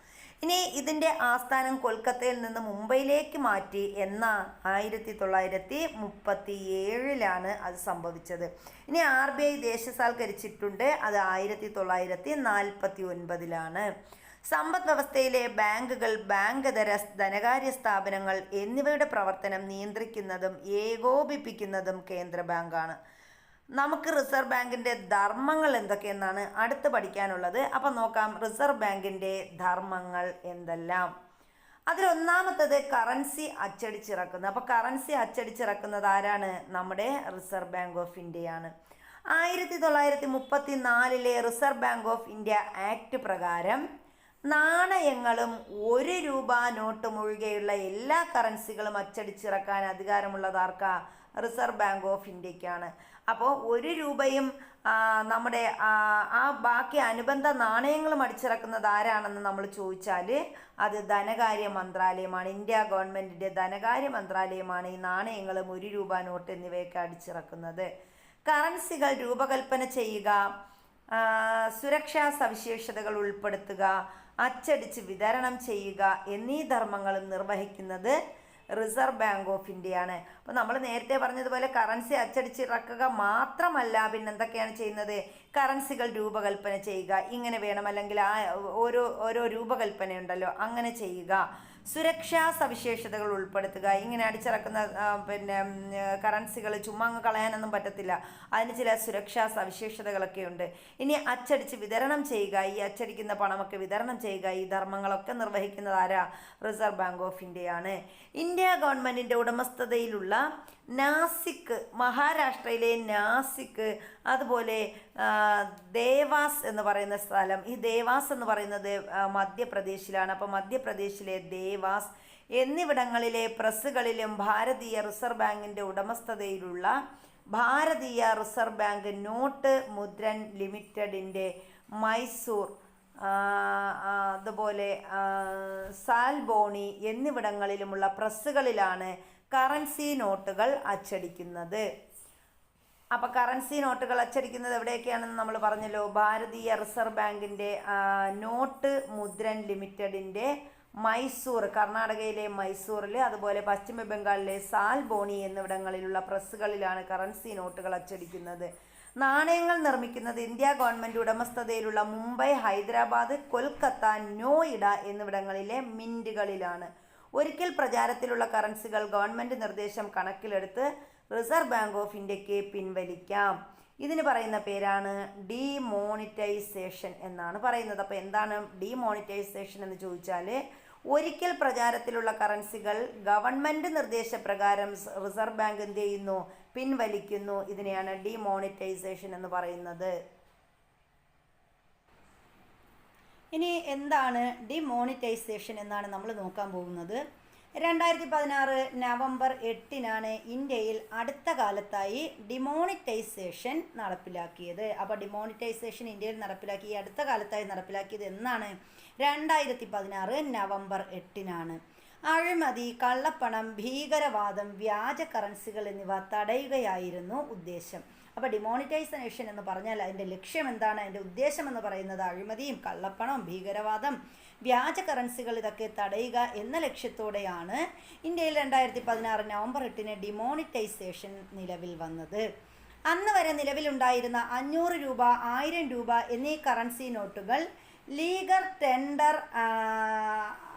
ഇനി ഇതിൻ്റെ ആസ്ഥാനം കൊൽക്കത്തയിൽ നിന്ന് മുംബൈയിലേക്ക് മാറ്റി എന്ന 1937 അത് സംഭവിച്ചത്. ഇനി RBI ദേശസാൽക്കരിച്ചിട്ടുണ്ട്, അത് 1949. സമ്പദ് വ്യവസ്ഥയിലെ ബാങ്കുകൾ, ബാങ്കേതര ധനകാര്യ സ്ഥാപനങ്ങൾ എന്നിവയുടെ പ്രവർത്തനം നിയന്ത്രിക്കുന്നതും ഏകോപിപ്പിക്കുന്നതും കേന്ദ്ര ബാങ്കാണ്. നമുക്ക് റിസർവ് ബാങ്കിൻ്റെ ധർമ്മങ്ങൾ എന്തൊക്കെയെന്നാണ് അടുത്ത് പഠിക്കാനുള്ളത്. അപ്പം നോക്കാം റിസർവ് ബാങ്കിൻ്റെ ധർമ്മങ്ങൾ എന്തെല്ലാം. അതിലൊന്നാമത്തത് കറൻസി അച്ചടിച്ചിറക്കുന്നത്. അപ്പോൾ കറൻസി അച്ചടിച്ചിറക്കുന്നത് ആരാണ്? നമ്മുടെ റിസർവ് ബാങ്ക് ഓഫ് ഇന്ത്യയാണ്. 1934 reserve bank of India act പ്രകാരം നാണയങ്ങളും 1 രൂപ നോട്ടും ഒഴികെയുള്ള എല്ലാ കറൻസികളും അച്ചടിച്ചിറക്കാൻ അധികാരമുള്ളതാർക്കാ? റിസർവ് ബാങ്ക് ഓഫ് ഇന്ത്യക്കാണ്. അപ്പോൾ 1 രൂപയും നമ്മുടെ ആ ബാക്കി അനുബന്ധ നാണയങ്ങളും അടിച്ചിറക്കുന്നത് ആരാണെന്ന് നമ്മൾ ചോദിച്ചാൽ അത് ധനകാര്യ മന്ത്രാലയമാണ്. ഇന്ത്യ ഗവൺമെൻറ്റിൻ്റെ ധനകാര്യ മന്ത്രാലയമാണ് ഈ നാണയങ്ങളും 1 രൂപ നോട്ട് എന്നിവയൊക്കെ അടിച്ചിറക്കുന്നത്. കറൻസികൾ രൂപകൽപ്പന ചെയ്യുക, സുരക്ഷാ സവിശേഷതകൾ ഉൾപ്പെടുത്തുക, അച്ചടിച്ച് വിതരണം ചെയ്യുക എന്നീ ധർമ്മങ്ങളും നിർവഹിക്കുന്നത് റിസർവ് ബാങ്ക് ഓഫ് ഇന്ത്യയാണ്. അപ്പോൾ നമ്മൾ നേരത്തെ പറഞ്ഞതുപോലെ കറൻസി അച്ചടിച്ചിറക്കുക മാത്രമല്ല, പിന്നെന്തൊക്കെയാണ് ചെയ്യുന്നത്? കറൻസികൾ രൂപകൽപ്പന ചെയ്യുക, ഇങ്ങനെ വേണം, അല്ലെങ്കിൽ ഓരോ രൂപകൽപ്പനയുണ്ടല്ലോ അങ്ങനെ ചെയ്യുക. സുരക്ഷാ സവിശേഷതകൾ ഉൾപ്പെടുത്തുക, ഇങ്ങനെ അടിച്ചിറക്കുന്ന കറൻസികൾ ചുമ്മാ അങ്ങ് കളയാനൊന്നും പറ്റത്തില്ല, അതിന് ചില സുരക്ഷാ സവിശേഷതകളൊക്കെ ഉണ്ട്. ഇനി അച്ചടിച്ച് വിതരണം ചെയ്യുക, ഈ അച്ചടിക്കുന്ന പണമൊക്കെ വിതരണം ചെയ്യുക, ഈ ധർമ്മങ്ങളൊക്കെ നിർവഹിക്കുന്നത് ആരാ? റിസർവ് ബാങ്ക് ഓഫ് ഇന്ത്യയാണ്. ഇന്ത്യ ഗവൺമെൻറ്റിൻ്റെ ഉടമസ്ഥതയിലുള്ള നാസിക്, മഹാരാഷ്ട്രയിലെ നാസിക്, അതുപോലെ ദേവാസ് എന്ന് പറയുന്ന സ്ഥലം, ഈ ദേവാസ് എന്ന് പറയുന്നത് മധ്യപ്രദേശിലാണ്. അപ്പോൾ മധ്യപ്രദേശിലെ ദേവാസ് എന്നിവിടങ്ങളിലെ പ്രസ്സുകളിലും ഭാരതീയ റിസർവ് ബാങ്കിൻ്റെ ഉടമസ്ഥതയിലുള്ള ഭാരതീയ reserve bank note Mudran ലിമിറ്റഡിൻ്റെ Mysore, അതുപോലെ സാൽബോണി എന്നിവിടങ്ങളിലുമുള്ള പ്രസ്സുകളിലാണ് കറൻസി നോട്ടുകൾ അച്ചടിക്കുന്നത്. അപ്പോൾ കറൻസി നോട്ടുകൾ അച്ചടിക്കുന്നത് എവിടെയൊക്കെയാണെന്ന് നമ്മൾ പറഞ്ഞല്ലോ. ഭാരതീയ റിസർവ് ബാങ്കിൻ്റെ നോട്ട് മുദ്രൺ ലിമിറ്റഡിൻ്റെ മൈസൂർ, കർണാടകയിലെ മൈസൂറിൽ, അതുപോലെ പശ്ചിമ ബംഗാളിലെ സാൽബോണി എന്നിവിടങ്ങളിലുള്ള പ്രസ്സുകളിലാണ് കറൻസി നോട്ടുകൾ അച്ചടിക്കുന്നത്. നാണയങ്ങൾ നിർമ്മിക്കുന്നത് ഇന്ത്യ ഗവൺമെൻറ് ഉടമസ്ഥതയിലുള്ള മുംബൈ, ഹൈദരാബാദ്, കൊൽക്കത്ത, നോയിഡ എന്നിവിടങ്ങളിലെ മിൻറ്റുകളിലാണ്. ഒരിക്കൽ പ്രചാരത്തിലുള്ള കറൻസികൾ ഗവൺമെൻറ് നിർദ്ദേശം കണക്കിലെടുത്ത് റിസർവ് ബാങ്ക് ഓഫ് ഇന്ത്യക്ക് പിൻവലിക്കാം. ഇതിന് പറയുന്ന പേരാണ് ഡിമോണിറ്റൈസേഷൻ എന്നാണ് പറയുന്നത്. അപ്പോൾ എന്താണ് ഡിമോണിറ്റൈസേഷൻ എന്ന് ചോദിച്ചാൽ, ഒരിക്കൽ പ്രചാരത്തിലുള്ള കറൻസികൾ ഗവൺമെൻറ് നിർദ്ദേശപ്രകാരം റിസർവ് ബാങ്ക് എന്ത് ചെയ്യുന്നു? പിൻവലിക്കുന്നു. ഇതിനെയാണ് ഡിമോണിറ്റൈസേഷൻ എന്ന് പറയുന്നത്. ഇനി എന്താണ് ഡിമോണിറ്റൈസേഷൻ എന്നാണ് നമ്മൾ നോക്കാൻ പോകുന്നത്. 2016 നവംബർ 8 ഇന്ത്യയിൽ അടുത്ത കാലത്തായി ഡിമോണിറ്റൈസേഷൻ നടപ്പിലാക്കിയത്. അപ്പോൾ ഡിമോണിറ്റൈസേഷൻ ഇന്ത്യയിൽ നടപ്പിലാക്കി ഈ അടുത്ത കാലത്തായി നടപ്പിലാക്കിയത് എന്നാണ്? 2016 നവംബർ 8. അഴിമതി, കള്ളപ്പണം, ഭീകരവാദം, വ്യാജ കറൻസികൾ എന്നിവ തടയുകയായിരുന്നു ഉദ്ദേശം. അപ്പോൾ ഡിമോണിറ്റൈസേഷൻ എന്ന് പറഞ്ഞാൽ അതിൻ്റെ ലക്ഷ്യം എന്താണ്? അതിൻ്റെ ഉദ്ദേശം എന്ന് പറയുന്നത് അഴിമതിയും കള്ളപ്പണവും ഭീകരവാദം, വ്യാജ കറൻസികൾ ഇതൊക്കെ തടയുക എന്ന ലക്ഷ്യത്തോടെയാണ് ഇന്ത്യയിൽ 2016 നവംബർ 8 ഡിമോണിറ്റൈസേഷൻ നിലവിൽ വന്നത്. അന്ന് വരെ നിലവിലുണ്ടായിരുന്ന 500 രൂപ, 1000 രൂപ എന്നീ കറൻസി നോട്ടുകൾ ലീഗൽ ടെൻഡർ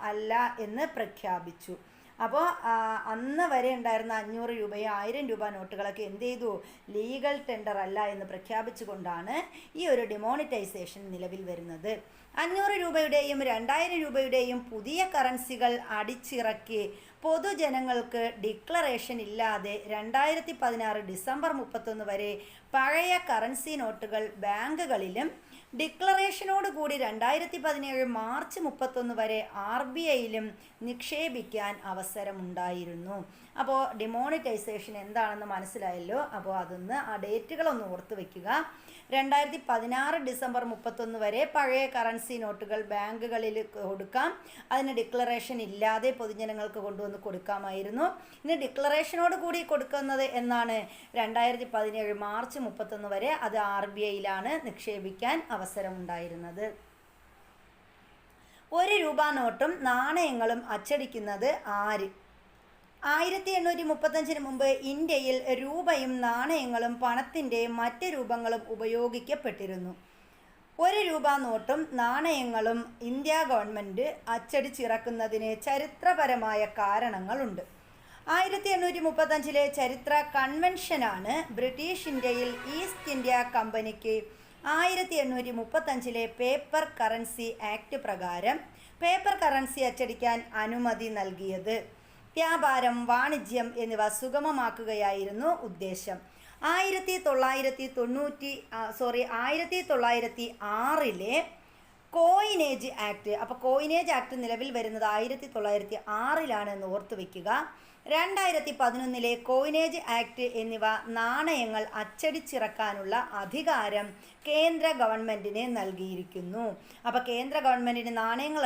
അല്ല എന്ന് പ്രഖ്യാപിച്ചു. അപ്പോൾ അന്ന് വരെ ഉണ്ടായിരുന്ന 500 രൂപയും 1000 രൂപ നോട്ടുകളൊക്കെ എന്ത് ചെയ്തു? ലീഗൽ ടെൻഡർ അല്ല എന്ന് പ്രഖ്യാപിച്ചുകൊണ്ടാണ് ഈ ഒരു ഡിമോണിറ്റൈസേഷൻ നിലവിൽ വരുന്നത്. 500 രൂപയുടെയും 2000 രൂപയുടെയും പുതിയ കറൻസികൾ അടിച്ചിറക്കി പൊതുജനങ്ങൾക്ക് ഡിക്ലറേഷൻ ഇല്ലാതെ 2016 ഡിസംബർ 31 വരെ പഴയ കറൻസി നോട്ടുകൾ ബാങ്കുകളിലും ഡിക്ലറേഷനോട് കൂടി 2017 മാർച്ച് 31 വരെ RBIയിലും നിക്ഷേപിക്കാൻ അവസരമുണ്ടായിരുന്നു. അപ്പോൾ ഡിമോണിറ്റൈസേഷൻ എന്താണെന്ന് മനസ്സിലായല്ലോ. അപ്പോൾ അതൊന്ന് ആ ഡേറ്റുകളൊന്ന് ഓർത്ത് വയ്ക്കുക. 2016 ഡിസംബർ 31 വരെ പഴയ കറൻസി നോട്ടുകൾ ബാങ്കുകളിൽ കൊടുക്കാം. അതിന് ഡിക്ലറേഷൻ ഇല്ലാതെ പൊതുജനങ്ങൾക്ക് കൊണ്ടുവന്ന് കൊടുക്കാമായിരുന്നു. ഇനി ഡിക്ലറേഷനോട് കൂടി കൊടുക്കുന്നത് എന്നാണ്? 2017 മാർച്ച് 31 വരെ അത് RBIയിലാണ് നിക്ഷേപിക്കാൻ അവസരമുണ്ടായിരുന്നത്. 1 രൂപ നോട്ടും നാണയങ്ങളും അച്ചടിക്കുന്നത് ആര്? 1835 മുമ്പ് ഇന്ത്യയിൽ രൂപയും നാണയങ്ങളും പണത്തിൻ്റെ മറ്റ് രൂപങ്ങളും ഉപയോഗിക്കപ്പെട്ടിരുന്നു. 1 രൂപ നോട്ടും നാണയങ്ങളും ഇന്ത്യ ഗവൺമെൻറ് അച്ചടിച്ചിറക്കുന്നതിന് ചരിത്രപരമായ കാരണങ്ങളുണ്ട്. 1835 ചരിത്ര കൺവെൻഷനാണ് ബ്രിട്ടീഷ് ഇന്ത്യയിൽ ഈസ്റ്റ് ഇന്ത്യ കമ്പനിക്ക് 1835 പേപ്പർ കറൻസി ആക്ട് പ്രകാരം പേപ്പർ കറൻസി അച്ചടിക്കാൻ അനുമതി നൽകിയത്. വ്യാപാരം, വാണിജ്യം എന്നിവ സുഗമമാക്കുകയായിരുന്നു ഉദ്ദേശം. 1906 കോയിനേജ് ആക്ട്. അപ്പോൾ കോയിനേജ് ആക്ട് നിലവിൽ വരുന്നത് 1906 എന്ന് ഓർത്തു വയ്ക്കുക. 2011 കോയിനേജ് ആക്ട് എന്നിവ നാണയങ്ങൾ അച്ചടിച്ചിറക്കാനുള്ള അധികാരം കേന്ദ്ര ഗവൺമെൻറ്റിന് നൽകിയിരിക്കുന്നു. അപ്പോൾ കേന്ദ്ര ഗവൺമെൻറ്റിന് നാണയങ്ങൾ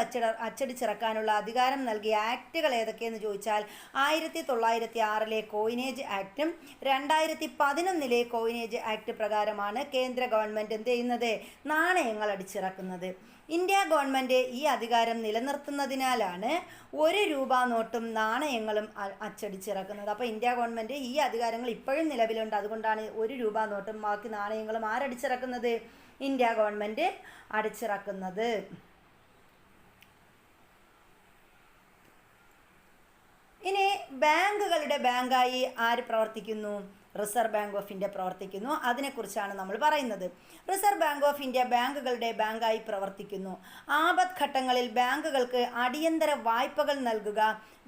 അച്ചടിച്ചിറക്കാനുള്ള അധികാരം നൽകിയ ആക്ടുകൾ ഏതൊക്കെയെന്ന് ചോദിച്ചാൽ 1906 കോയിനേജ് ആക്ടും 2011 കോയിനേജ് ആക്ട് പ്രകാരമാണ് കേന്ദ്ര ഗവൺമെൻറ് എന്ത് ചെയ്യുന്നത്, നാണയങ്ങൾ അടിച്ചിറക്കുന്നത്. ഇന്ത്യ ഗവൺമെൻറ് ഈ അധികാരം നിലനിർത്തുന്നതിനാലാണ് 1 രൂപ നോട്ടും നാണയങ്ങളും അച്ചടിച്ചിറക്കുന്നത്. അപ്പോൾ ഇന്ത്യ ഗവൺമെൻറ് ഈ അധികാരങ്ങൾ ഇപ്പോഴും നിലവിലുണ്ട്. അതുകൊണ്ടാണ് 1 രൂപ നോട്ടും ബാക്കി നാണയങ്ങളും ആരടിച്ചിറക്കുന്നത്, ഇന്ത്യ ഗവൺമെൻറ് അടിച്ചിറക്കുന്നത്. ഇനി ബാങ്കുകളുടെ ബാങ്കായി ആര് പ്രവർത്തിക്കുന്നു, റിസർവ് ബാങ്ക് ഓഫ് ഇന്ത്യ പ്രവർത്തിക്കുന്നു. അതിനെക്കുറിച്ചാണ് നമ്മൾ പറയുന്നത്. റിസർവ് ബാങ്ക് ഓഫ് ഇന്ത്യ ബാങ്കുകളുടെ ബാങ്കായി പ്രവർത്തിക്കുന്നു. ആപത് ഘട്ടങ്ങളിൽ ബാങ്കുകൾക്ക് അടിയന്തര വായ്പകൾ നൽകുക,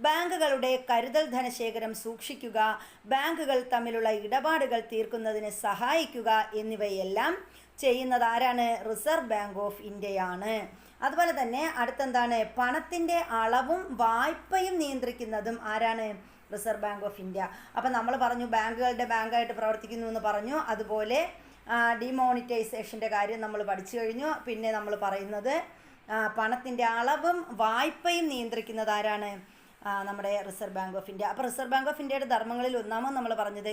ബാങ്കുകളുടെ കരുതൽ ധനശേഖരം സൂക്ഷിക്കുക, ബാങ്കുകൾ തമ്മിലുള്ള ഇടപാടുകൾ തീർക്കുന്നതിന് സഹായിക്കുക എന്നിവയെല്ലാം ചെയ്യുന്നത് ആരാണ്, റിസർവ് ബാങ്ക് ഓഫ് ഇന്ത്യയാണ്. അതുപോലെ തന്നെ അടുത്തെന്താണ്, പണത്തിൻ്റെ അളവും വായ്പയും നിയന്ത്രിക്കുന്നതും ആരാണ്, റിസർവ് ബാങ്ക് ഓഫ് ഇന്ത്യ. അപ്പം നമ്മൾ പറഞ്ഞു ബാങ്കുകളുടെ ബാങ്കായിട്ട് പ്രവർത്തിക്കുന്നു എന്ന് പറഞ്ഞു. അതുപോലെ ഡിമോണിറ്റൈസേഷൻ്റെ കാര്യം നമ്മൾ പഠിച്ചു കഴിഞ്ഞു. പിന്നെ നമ്മൾ പറയുന്നത് പണത്തിൻ്റെ അളവും വായ്പയും നിയന്ത്രിക്കുന്നത് ആരാണ്, നമ്മുടെ റിസർവ് ബാങ്ക് ഓഫ് ഇന്ത്യ. അപ്പോൾ റിസർവ് ബാങ്ക് ഓഫ് ഇന്ത്യയുടെ ധർമ്മങ്ങളിൽ ഒന്നാമത് നമ്മൾ പറഞ്ഞത്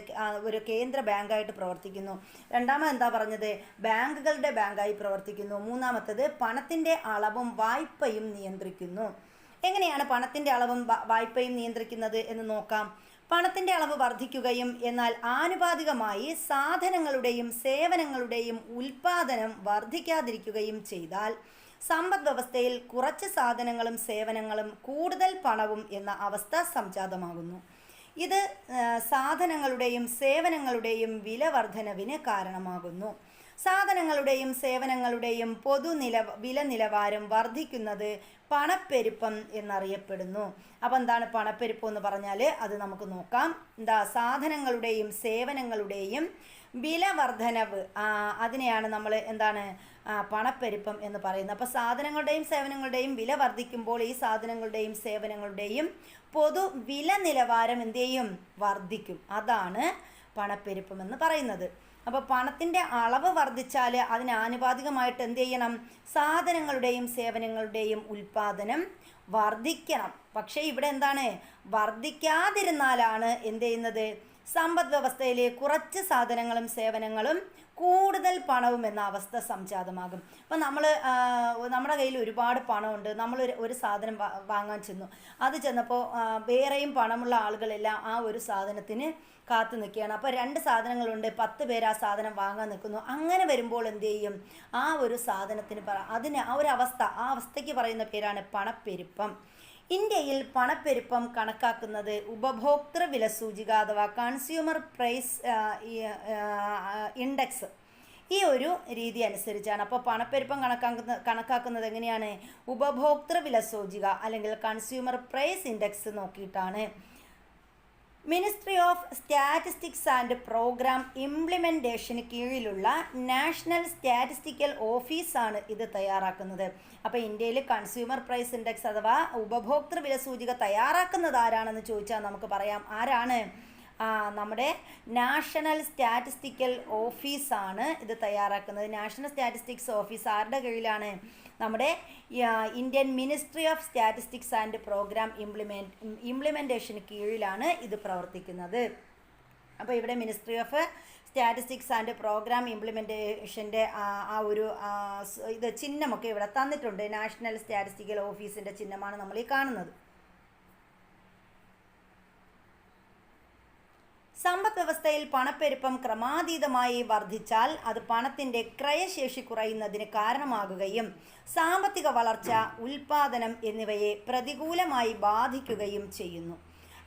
ഒരു കേന്ദ്ര ബാങ്കായിട്ട് പ്രവർത്തിക്കുന്നു. രണ്ടാമത് എന്താ പറഞ്ഞത്, ബാങ്കുകളുടെ ബാങ്കായി പ്രവർത്തിക്കുന്നു. മൂന്നാമത്തത് പണത്തിൻ്റെ അളവും വായ്പയും നിയന്ത്രിക്കുന്നു. എങ്ങനെയാണ് പണത്തിൻ്റെ അളവും വായ്പയും നിയന്ത്രിക്കുന്നത് എന്ന് നോക്കാം. പണത്തിൻ്റെ അളവ് വർദ്ധിക്കുകയും എന്നാൽ ആനുപാതികമായി സാധനങ്ങളുടെയും സേവനങ്ങളുടെയും ഉൽപ്പാദനം വർദ്ധിക്കാതിരിക്കുകയും ചെയ്താൽ സമ്പദ് വ്യവസ്ഥയിൽ കുറച്ച് സാധനങ്ങളും സേവനങ്ങളും കൂടുതൽ പണവും എന്ന അവസ്ഥ സംജാതമാകുന്നു. ഇത് സാധനങ്ങളുടെയും സേവനങ്ങളുടെയും വില വർധനവിന് കാരണമാകുന്നു. സാധനങ്ങളുടെയും സേവനങ്ങളുടെയും വില നിലവാരം വർദ്ധിക്കുന്നത് പണപ്പെരുപ്പം എന്നറിയപ്പെടുന്നു. അപ്പോൾ എന്താണ് പണപ്പെരുപ്പം എന്ന് പറഞ്ഞാൽ അത് നമുക്ക് നോക്കാം. സാധനങ്ങളുടെയും സേവനങ്ങളുടെയും വില വർധനവ്, അതിനെയാണ് നമ്മൾ എന്താണ് പണപ്പെരുപ്പം എന്ന് പറയുന്നത്. അപ്പോൾ സാധനങ്ങളുടെയും സേവനങ്ങളുടെയും വില വർദ്ധിക്കുമ്പോൾ ഈ സാധനങ്ങളുടെയും സേവനങ്ങളുടെയും വില നിലവാരം എന്ത് ചെയ്യും, വർദ്ധിക്കും. അതാണ് പണപ്പെരുപ്പം എന്ന് പറയുന്നത്. അപ്പോൾ പണത്തിൻ്റെ അളവ് വർദ്ധിച്ചാൽ അതിന് ആനുപാതികമായിട്ട് എന്ത് ചെയ്യണം, സാധനങ്ങളുടെയും സേവനങ്ങളുടെയും ഉൽപ്പാദനം വർദ്ധിക്കണം. പക്ഷേ ഇവിടെ എന്താണ്, വർദ്ധിക്കാതിരുന്നാലാണ് എന്ത് ചെയ്യുന്നത്, സമ്പദ് വ്യവസ്ഥയിലെ കുറച്ച് സാധനങ്ങളും സേവനങ്ങളും കൂടുതൽ പണവും എന്ന അവസ്ഥ സംജാതമാകും. അപ്പം നമ്മുടെ കയ്യിൽ ഒരുപാട് പണമുണ്ട്, നമ്മൾ ഒരു സാധനം വാങ്ങാൻ ചെന്നു. അത് ചെന്നപ്പോൾ വേറെയും പണമുള്ള ആളുകളെല്ലാം ആ ഒരു സാധനത്തിന് കാത്തു നിൽക്കുകയാണ്. അപ്പോൾ 2 സാധനങ്ങളുണ്ട്, 10 പേര് ആ സാധനം വാങ്ങാൻ നിൽക്കുന്നു. അങ്ങനെ വരുമ്പോൾ എന്ത് ചെയ്യും, ആ ഒരു സാധനത്തിന് ആ ഒരു അവസ്ഥ, ആ അവസ്ഥയ്ക്ക് പറയുന്ന പേരാണ് പണപ്പെരുപ്പം. ഇന്ത്യയിൽ പണപ്പെരുപ്പം കണക്കാക്കുന്നത് ഉപഭോക്തൃ വിലസൂചിക അഥവാ കൺസ്യൂമർ പ്രൈസ് ഇൻഡെക്സ്, ഈ ഒരു രീതി അനുസരിച്ചാണ്. അപ്പോൾ പണപ്പെരുപ്പം കണക്കാക്കുന്നത് എങ്ങനെയാണ്, ഉപഭോക്തൃ വിലസൂചിക അല്ലെങ്കിൽ കൺസ്യൂമർ പ്രൈസ് ഇൻഡെക്സ് നോക്കിയിട്ടാണ്. Ministry of statistics and programme ഇംപ്ലിമെൻറ്റേഷന് കീഴിലുള്ള നാഷണൽ സ്റ്റാറ്റിസ്റ്റിക്കൽ ഓഫീസാണ് ഇത് തയ്യാറാക്കുന്നത്. അപ്പോൾ ഇന്ത്യയിൽ കൺസ്യൂമർ പ്രൈസ് ഇൻഡെക്സ് അഥവാ ഉപഭോക്തൃ വില സൂചിക തയ്യാറാക്കുന്നത് ആരാണെന്ന് ചോദിച്ചാൽ നമുക്ക് പറയാം ആരാണ്, നമ്മുടെ നാഷണൽ സ്റ്റാറ്റിസ്റ്റിക്കൽ ഓഫീസാണ് ഇത് തയ്യാറാക്കുന്നത്. നാഷണൽ സ്റ്റാറ്റിസ്റ്റിക്സ് ഓഫീസ് ആരുടെ കീഴിലാണ്, നമ്മുടെ Indian ministry of statistics and programme ഇംപ്ലിമെൻറ്റേഷന് കീഴിലാണ് ഇത് പ്രവർത്തിക്കുന്നത്. അപ്പോൾ ഇവിടെ ministry of statistics and programme ഇംപ്ലിമെൻറ്റേഷൻ്റെ ആ ഒരു ഇത് ചിഹ്നമൊക്കെ ഇവിടെ തന്നിട്ടുണ്ട്. നാഷണൽ സ്റ്റാറ്റിസ്റ്റിക്കൽ ഓഫീസിൻ്റെ ചിഹ്നമാണ് നമ്മൾ ഈ കാണുന്നത്. സമ്പദ് വ്യവസ്ഥയിൽ പണപ്പെരുപ്പം ക്രമാതീതമായി വർദ്ധിച്ചാൽ അത് പണത്തിൻ്റെ ക്രയശേഷി കുറയുന്നതിന് കാരണമാകുകയും സാമ്പത്തിക വളർച്ച, ഉൽപ്പാദനം എന്നിവയെ പ്രതികൂലമായി ബാധിക്കുകയും ചെയ്യുന്നു.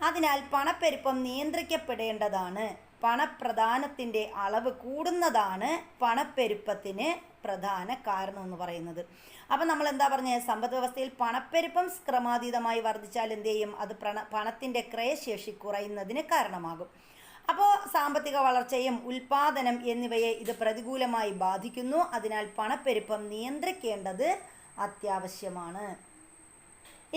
അതിനാൽ പണപ്പെരുപ്പം നിയന്ത്രിക്കപ്പെടേണ്ടതാണ്. പണപ്രദാനത്തിൻ്റെ അളവ് കൂടുന്നതാണ് പണപ്പെരുപ്പത്തിന് പ്രധാന കാരണം എന്ന് പറയുന്നത്. അപ്പം നമ്മൾ എന്താ പറഞ്ഞത്, സമ്പദ് വ്യവസ്ഥയിൽ പണപ്പെരുപ്പം ക്രമാതീതമായി വർദ്ധിച്ചാൽ എന്ത് ചെയ്യും, അത് പണത്തിൻ്റെ ക്രയശേഷി കുറയുന്നതിന് കാരണമാകും. അപ്പോൾ സാമ്പത്തിക വളർച്ചയും ഉൽപ്പാദനം എന്നിവയെ ഇത് പ്രതികൂലമായി ബാധിക്കുന്നു. അതിനാൽ പണപ്പെരുപ്പം നിയന്ത്രിക്കേണ്ടത് അത്യാവശ്യമാണ്.